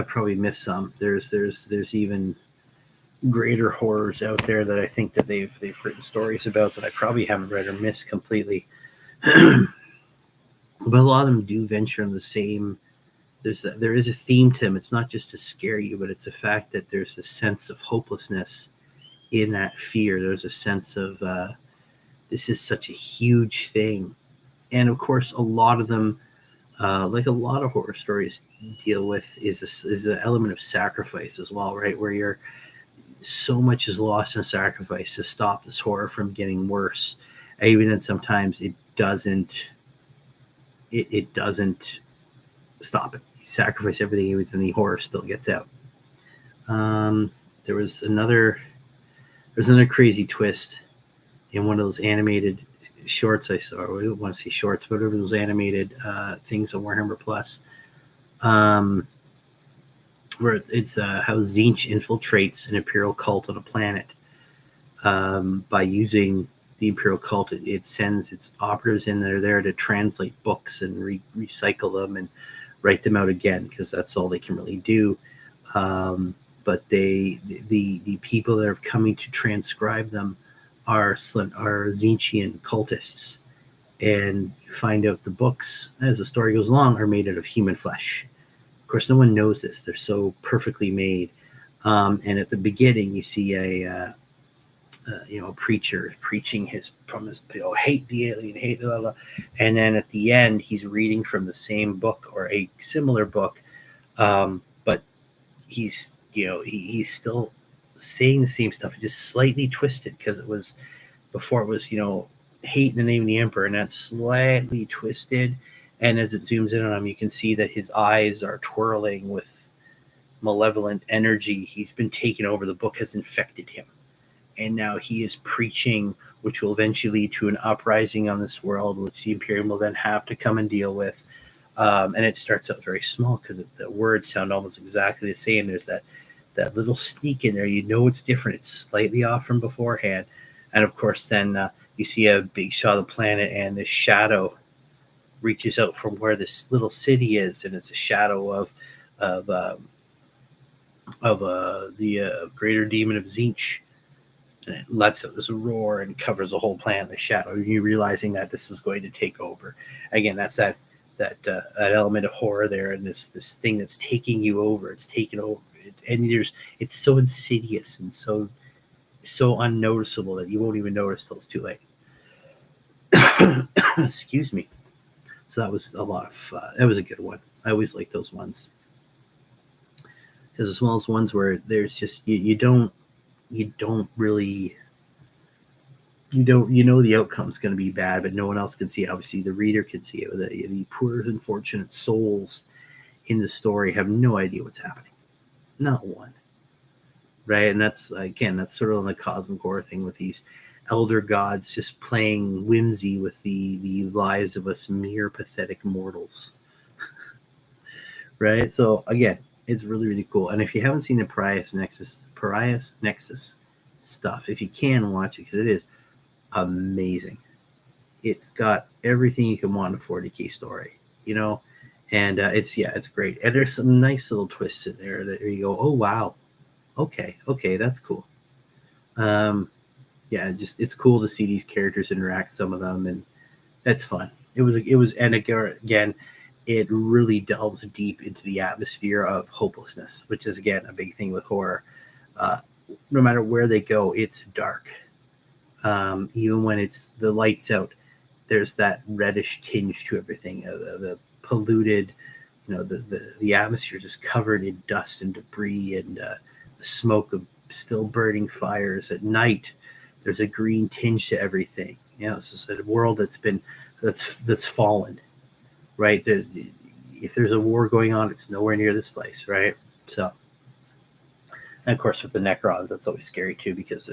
probably missed some. There's even greater horrors out there that I think that they've written stories about that I probably haven't read or missed completely. But a lot of them do venture in the same. There is a theme to them. It's not just to scare you, but it's the fact that there's a sense of hopelessness in that fear. There's a sense of this is such a huge thing, and of course, a lot of them. Like a lot of horror stories deal with is an element of sacrifice as well, right? Where you're so much is lost in sacrifice to stop this horror from getting worse. Even then sometimes it doesn't stop it. You sacrifice everything, and the horror still gets out. There's another crazy twist in one of those animated shorts I saw. We don't want to see shorts, but whatever those animated things on Warhammer Plus, where it's how Tzeentch infiltrates an Imperial cult on a planet by using the Imperial cult. It sends its operatives in that are there to translate books and recycle them and write them out again, because that's all they can really do. But the people that are coming to transcribe them are Tzeentchian cultists, and you find out the books, as the story goes along, are made out of human flesh. Of course, no one knows this; they're so perfectly made. And at the beginning, you see a preacher preaching from his hate the alien, hate blah, blah. And then at the end, he's reading from the same book or a similar book, but he's he's still saying the same stuff, just slightly twisted, because it was before it was hate in the name of the emperor, and that's slightly twisted. And as it zooms in on him, you can see that his eyes are twirling with malevolent energy. He's been taken over. The book has infected him, and now he is preaching, which will eventually lead to an uprising on this world, which the Imperium will then have to come and deal with. And it starts out very small because the words sound almost exactly the same. There's that little sneak in there. It's different. It's slightly off from beforehand. And of course, then you see a big shot of the planet, and the shadow reaches out from where this little city is, and it's a shadow of the greater demon of Tzeentch. And it lets out this roar and covers the whole planet, the shadow. You realizing that this is going to take over. Again, that's that element of horror there, and this thing that's taking you over. It's taken over, and it's so insidious and so unnoticeable that you won't even notice till it's too late. Excuse me. So that was a lot of that was a good one. I always like those ones, because as well as ones where there's just you don't really the outcome's going to be bad, but no one else can see it. Obviously, the reader can see it. The poor, unfortunate souls in the story have no idea what's happening, not one. Right, and that's sort of the cosmic horror thing with these elder gods just playing whimsy with the lives of us mere pathetic mortals. Right, so again, it's really, really cool. And if you haven't seen the Pariah's Nexus stuff, if you can, watch it, because it is amazing. It's got everything you can want in a 40K story, and it's great. And there's some nice little twists in there that you go, oh wow, okay, that's cool. It's cool to see these characters interact, some of them, and that's fun. And again, it really delves deep into the atmosphere of hopelessness, which is again a big thing with horror. No matter where they go, it's dark. Even when it's the lights out, there's that reddish tinge to everything. The polluted, the atmosphere is just covered in dust and debris, and the smoke of still burning fires. At night, there's a green tinge to everything. It's just a world that's fallen. Right? If there's a war going on, it's nowhere near this place. Right? So, and of course, with the Necrons, that's always scary too, because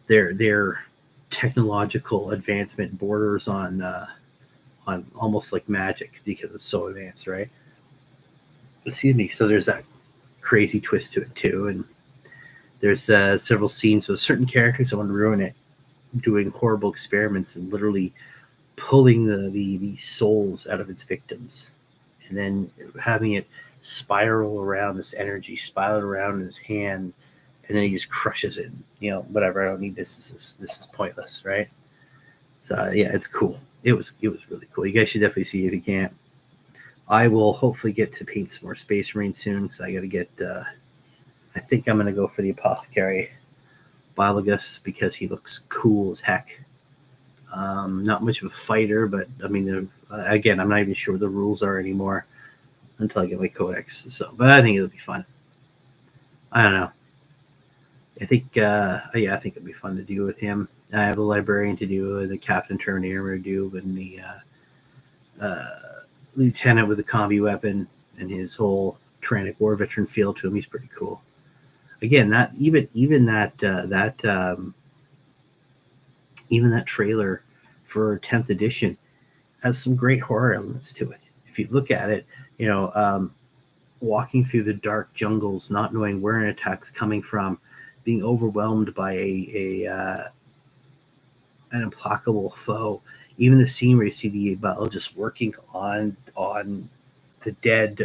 their technological advancement borders on almost like magic, because it's so advanced, right? Excuse me. So there's that crazy twist to it too, and there's several scenes with certain characters, I want to ruin it, doing horrible experiments and literally pulling the souls out of its victims, and then having it spiral around, this energy spiral around in his hand, and then he just crushes it. Whatever. I don't need this. This is pointless, right? So yeah, it's cool. It was really cool. You guys should definitely see it if you can't. I will hopefully get to paint some more Space Marines soon, because I got to get. I think I'm going to go for the Apothecary Biologus, because he looks cool as heck. Not much of a fighter, but I mean, again, I'm not even sure what the rules are anymore until I get my codex. So, but I think it'll be fun. I don't know. I think it'd be fun to do with him. I have a librarian to do, the Captain Terminator to do, and the lieutenant with the combi weapon and his whole Tyrannic War veteran feel to him. He's pretty cool. Again, that even that Even that trailer for 10th edition has some great horror elements to it. If you look at it, walking through the dark jungles, not knowing where an attack's coming from, being overwhelmed by an implacable foe. Even the scene where you see the biologist working on the dead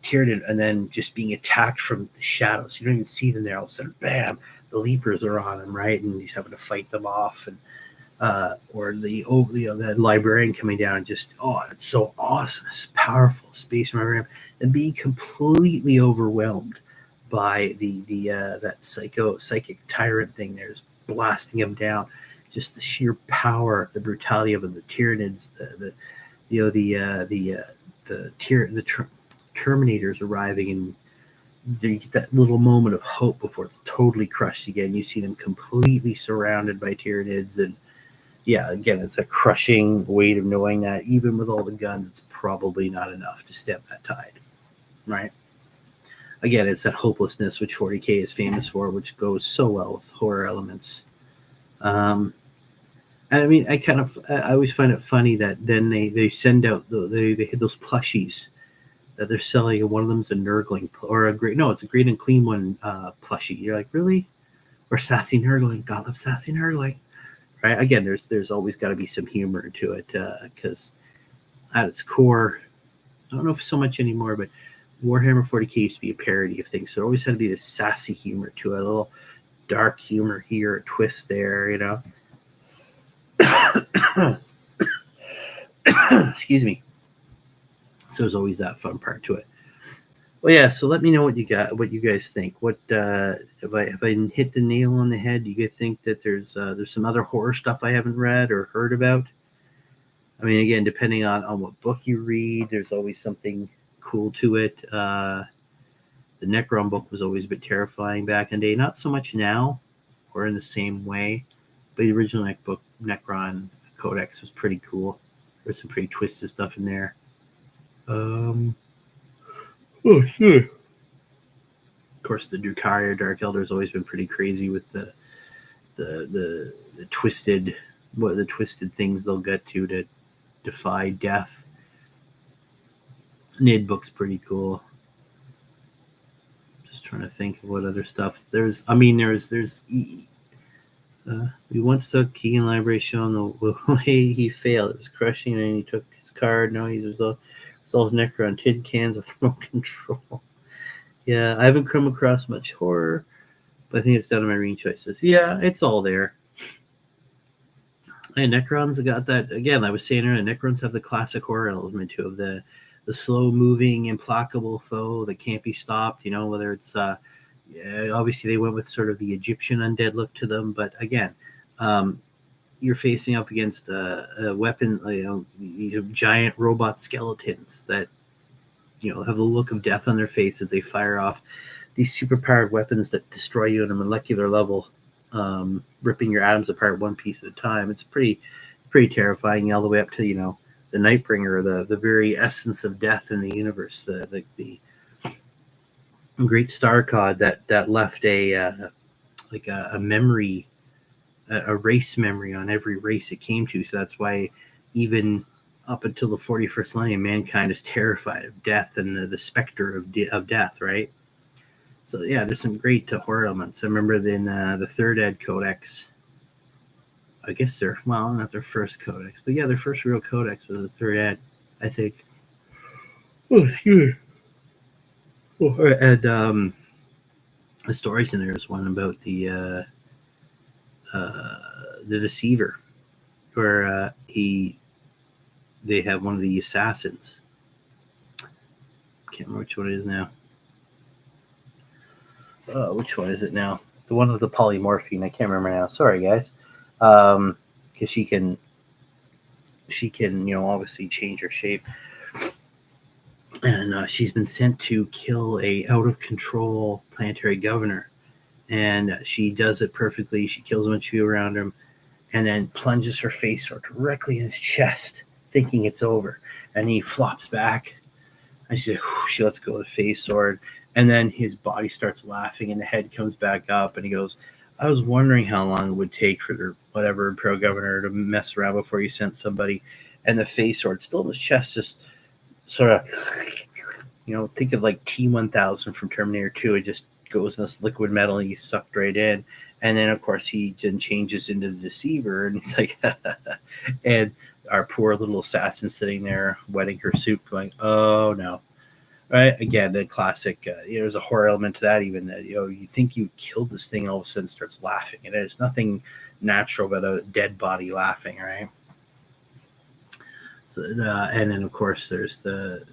Tyranid and then just being attacked from the shadows. You don't even see them there. All of a sudden, bam, the Leapers are on him, right? And he's having to fight them off. And or the librarian coming down and just, it's so awesome. It's powerful space librarian. And being completely overwhelmed by that psychic tyrant thing there's blasting him down. Just the sheer power, the brutality of them, the Tyranids, the Terminators arriving, and you get that little moment of hope before it's totally crushed again. You see them completely surrounded by Tyranids, and again, it's a crushing weight of knowing that even with all the guns, it's probably not enough to stem that tide, right? Again, it's that hopelessness which 40K is famous for, which goes so well with horror elements. And I mean, I always find it funny that then they send out they hit those plushies that they're selling, and one of them's a Nurgling or it's a Great and Clean One plushie. You're like, really? Or Sassy Nurgling? God love Sassy Nurgling, right? Again, there's always got to be some humor to it because at its core, I don't know if so much anymore, but Warhammer 40K used to be a parody of things, so there always had to be this sassy humor to it, a little dark humor here, a twist there, Excuse me. So there's always that fun part to it. Well, yeah. So let me know what you guys think. What if I hit the nail on the head? Do you guys think that there's some other horror stuff I haven't read or heard about? I mean, again, depending on what book you read, there's always something cool to it. The Necron book was always a bit terrifying back in the day. Not so much now, or in the same way. But the original Necron Codex was pretty cool. There's some pretty twisted stuff in there. Of course, the Drukhari Dark Elder has always been pretty crazy with the twisted things they'll get to defy death. Nid book's pretty cool. Just trying to think of what other stuff there's. We once took Keegan Library show on the way he failed. It was crushing, and he took his card. No, he's resolved Necron tin cans with remote control. Yeah, I haven't come across much horror, but I think it's down to my reading choices. Yeah, it's all there. And Necrons got that again. I was saying earlier, Necrons have the classic horror element too, of the slow-moving, implacable foe that can't be stopped. Whether it's obviously they went with sort of the Egyptian undead look to them, but again, you're facing up against a weapon, these giant robot skeletons that have the look of death on their face as they fire off these super-powered weapons that destroy you on a molecular level, ripping your atoms apart one piece at a time. It's pretty terrifying, all the way up to the Nightbringer, the very essence of death in the universe, the great star god that left a memory, a race memory on every race it came to. So that's why even up until the 41st millennium, mankind is terrified of death and the specter of death, right? So yeah, there's some great horror elements. I remember in the Third Ed Codex, I guess not their first codex, but yeah, their first real codex was the Third Ed, I think. Oh, excuse me. And the stories in there is one about the Deceiver, where they have one of the assassins. Can't remember which one it is now. Which one is it now? The one with the polymorphine. I can't remember now. Sorry, guys. Because she can obviously change her shape. And she's been sent to kill a out-of-control planetary governor. And she does it perfectly. She kills a bunch of people around him and then plunges her face sword directly in his chest, thinking it's over. And he flops back. And she lets go of the face sword. And then his body starts laughing and the head comes back up. And he goes, I was wondering how long it would take for the whatever imperial governor to mess around before he sent somebody, and the phase sword still in his chest, just sort of, think of like T-1000 from Terminator 2. It just goes in this liquid metal and he's sucked right in. And then, of course, he then changes into the deceiver, and he's like, and our poor little assassin sitting there wetting her soup, going, "Oh no!" Right? Again, the classic. There's a horror element to that. Even that, you think you killed this thing, all of a sudden starts laughing, and there's nothing natural about a dead body laughing, right? So, and then, of course, there's the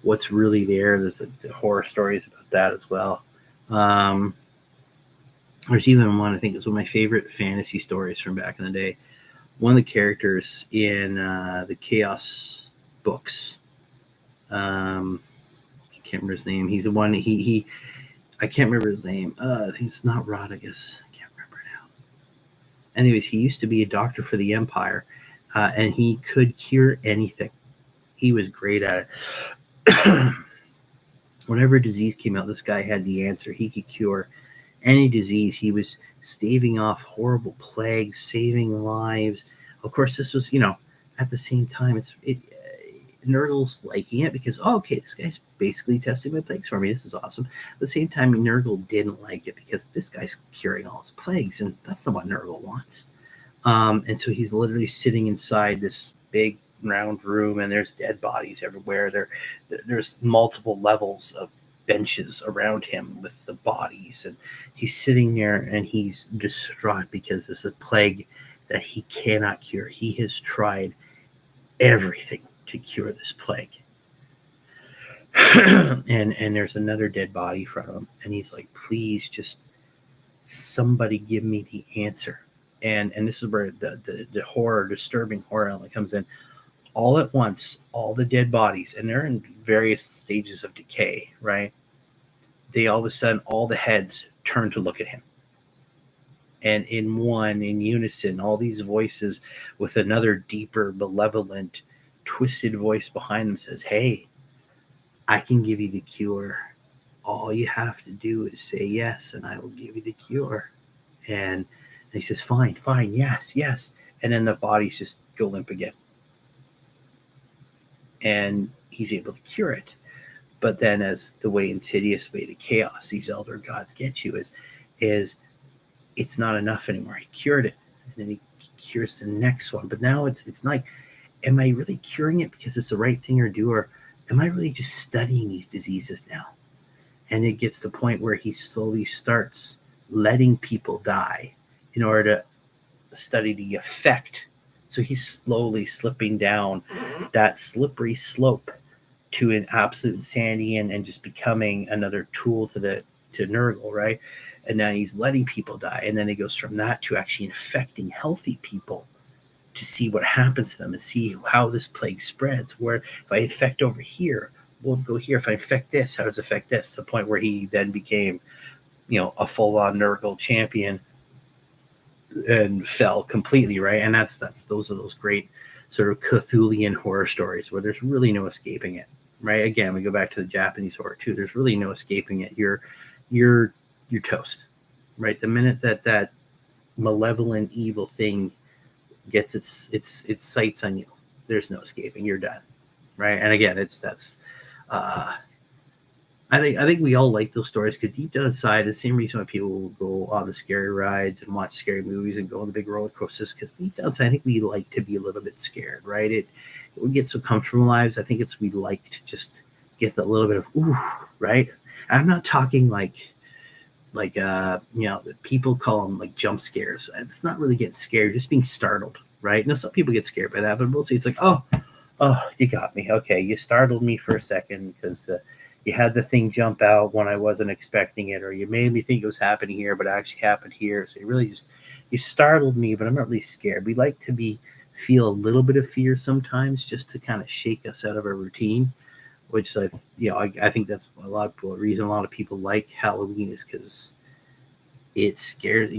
what's really there. There's the horror stories about that as well. Um, there's even one, I think it's one of my favorite fantasy stories from back in the day. One of the characters in the Chaos books, I can't remember his name. He's the one, I can't remember his name. I think it's not Rodriguez. I can't remember now. Anyways, he used to be a doctor for the Empire, and he could cure anything. He was great at it. Whenever a disease came out, this guy had the answer. He could cure any disease. He was staving off horrible plagues, saving lives. Of course, this was, at the same time, Nurgle's liking it because, okay, this guy's basically testing my plagues for me. This is awesome. At the same time, Nurgle didn't like it because this guy's curing all his plagues, and that's not what Nurgle wants. And so he's literally sitting inside this big round room, and there's dead bodies everywhere. There's multiple levels of benches around him with the bodies, and he's sitting there and he's distraught because there's a plague that he cannot cure. He has tried everything to cure this plague. and there's another dead body in front of him, and he's like, please, just somebody give me the answer. And this is where the horror, disturbing horror element comes in. All at once, all the dead bodies, and they're in various stages of decay, right? They all of a sudden, all the heads turn to look at him. And in unison, all these voices with another deeper, malevolent, twisted voice behind them says, hey, I can give you the cure. All you have to do is say yes, and I will give you the cure. And he says, fine, yes. And then the bodies just go limp again. And he's able to cure it. But then, as the way insidious way the chaos these elder gods get you is it's not enough anymore. He cured it, and then he cures the next one. But now it's like, am I really curing it because it's the right thing to do, or am I really just studying these diseases now? And it gets to the point where he slowly starts letting people die in order to study the effect. So he's slowly slipping down that slippery slope to an absolute insanity and just becoming another tool to Nurgle, right? And now he's letting people die. And then it goes from that to actually infecting healthy people to see what happens to them and see how this plague spreads. Where if I infect over here, we'll go here. If I infect this, how does it affect this? To the point where he then became, a full-on Nurgle champion and fell completely, right? And those are those great sort of Cthulhian horror stories where there's really no escaping it, right? Again, we go back to the Japanese horror too. There's really no escaping it. You're toast, right? The minute that malevolent evil thing gets its sights on you, there's no escaping. You're done, right? And again, I think we all like those stories because deep down inside, the same reason why people will go on the scary rides and watch scary movies and go on the big roller coasters, because deep down inside, I think we like to be a little bit scared, right? We get so comfortable in lives. I think we like to just get a little bit of ooh, right? I'm not talking like people call them like jump scares. It's not really getting scared, just being startled, right? Now some people get scared by that, but mostly it's like, oh, you got me. Okay, you startled me for a second because you had the thing jump out when I wasn't expecting it, or you made me think it was happening here, but it actually happened here. So you startled me, but I'm not really scared. We like to feel a little bit of fear sometimes, just to kind of shake us out of our routine. Which I think that's the reason a lot of people like Halloween is because it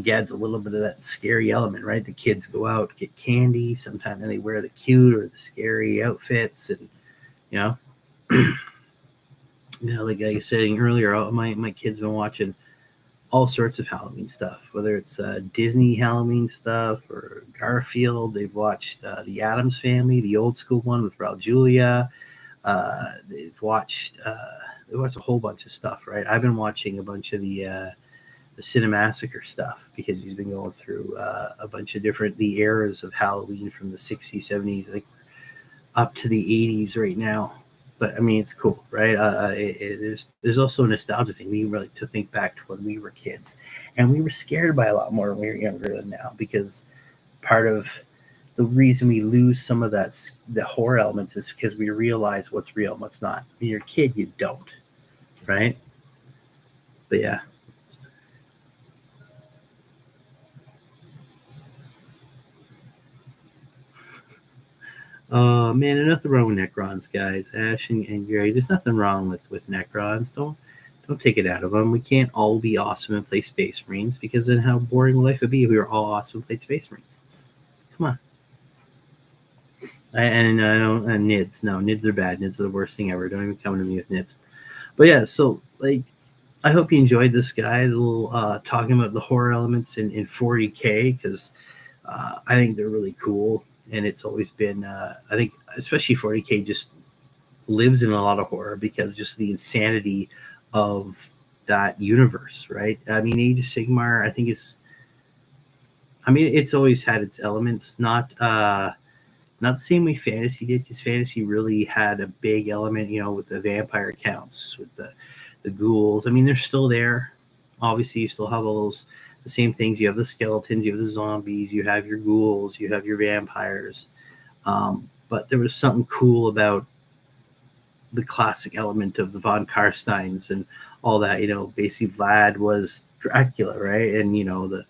adds a little bit of that scary element, right? The kids go out, get candy, sometimes they wear the cute or the scary outfits, and like I was saying earlier, my kids been watching all sorts of Halloween stuff, whether it's Disney Halloween stuff or Garfield. They've watched the Addams Family, the old school one with Raul Julia. They've watched a whole bunch of stuff, right? I've been watching a bunch of the Cinemassacre stuff because he's been going through a bunch of the eras of Halloween from the 60s, 70s, like up to the 80s right now. But I mean, it's cool, right? There's also a nostalgia thing. We like to think back to when we were kids, and we were scared by a lot more when we were younger than now, because part of the reason we lose some of the horror elements is because we realize what's real and what's not. When you're a kid, you don't, right? But yeah. Oh man, there's nothing wrong with Necrons, guys. Ash and Gray, there's nothing wrong with Necrons. Don't take it out of them. We can't all be awesome and play Space Marines, because then how boring would life would be if we were all awesome and played Space Marines? Come on. And I don't and Nids. No, Nids are bad. Nids are the worst thing ever. Don't even come to me with Nids. But yeah, so like I hope you enjoyed this guy, the little talking about the horror elements in 40K, because I think they're really cool, and it's always been I think especially 40K just lives in a lot of horror because just the insanity of that universe, right? I mean, Age of Sigmar, I think I mean, it's always had its elements, not the same way fantasy did, because fantasy really had a big element, with the vampire counts, with the ghouls. I mean, they're still there. Obviously, you still have all those the same things. You have the skeletons, you have the zombies, you have your ghouls, you have your vampires. But there was something cool about the classic element of the von Karsteins and all that. Basically Vlad was Dracula, right? And the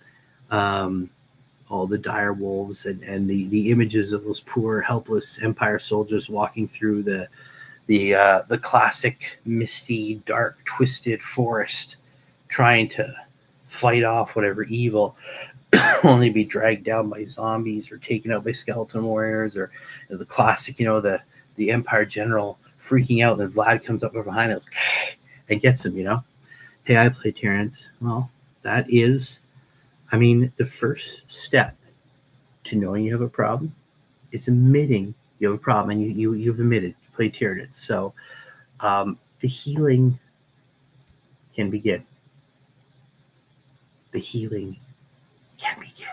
all the dire wolves, and the images of those poor helpless Empire soldiers walking through the classic misty, dark, twisted forest, trying to fight off whatever evil, only be dragged down by zombies or taken out by skeleton warriors, or the classic, the Empire general freaking out, and Vlad comes up from behind us and gets him. Hey, I play Tyranids. Well, that is, I mean, the first step to knowing you have a problem is admitting you have a problem, and you've admitted you play Tyranids. So the healing can begin. The healing can begin.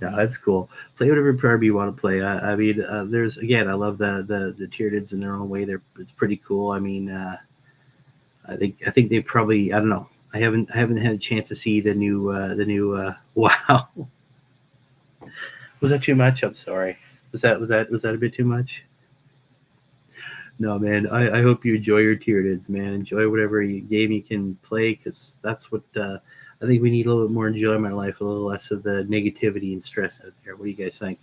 No, that's cool. Play whatever program you want to play. I mean, there's again, I love the Tyranids in their own way. It's pretty cool. I mean, I think they probably, I don't know. I haven't had a chance to see the new wow. Was that too much? I'm sorry. Was that a bit too much? No, man. I hope you enjoy your Tyranids, man. Enjoy whatever game you can play, because that's what I think we need a little bit more enjoyment in life, a little less of the negativity and stress out there. What do you guys think?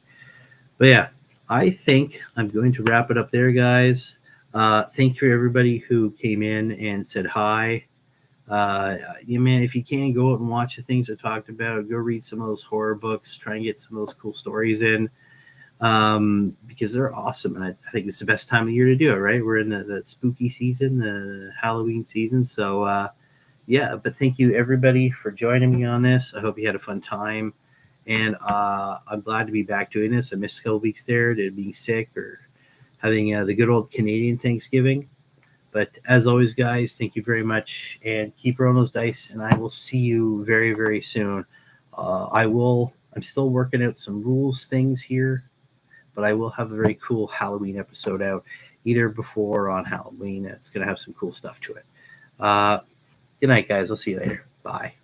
But yeah, I think I'm going to wrap it up there, guys. Thank you everybody who came in and said hi. Man, if you can, go out and watch the things I talked about. Go read some of those horror books. Try and get some of those cool stories in, because they're awesome. And I think it's the best time of year to do it, right? We're in the spooky season, the Halloween season. So, yeah, but thank you everybody for joining me on this. I hope you had a fun time. And I'm glad to be back doing this. I missed a couple weeks there to being sick or having the good old Canadian Thanksgiving. But as always, guys, thank you very much, and keep rolling those dice. And I will see you very, very soon. I'm still working out some rules things here, but I will have a very cool Halloween episode out either before or on Halloween. It's going to have some cool stuff to it. Good night, guys. I'll see you later. Bye.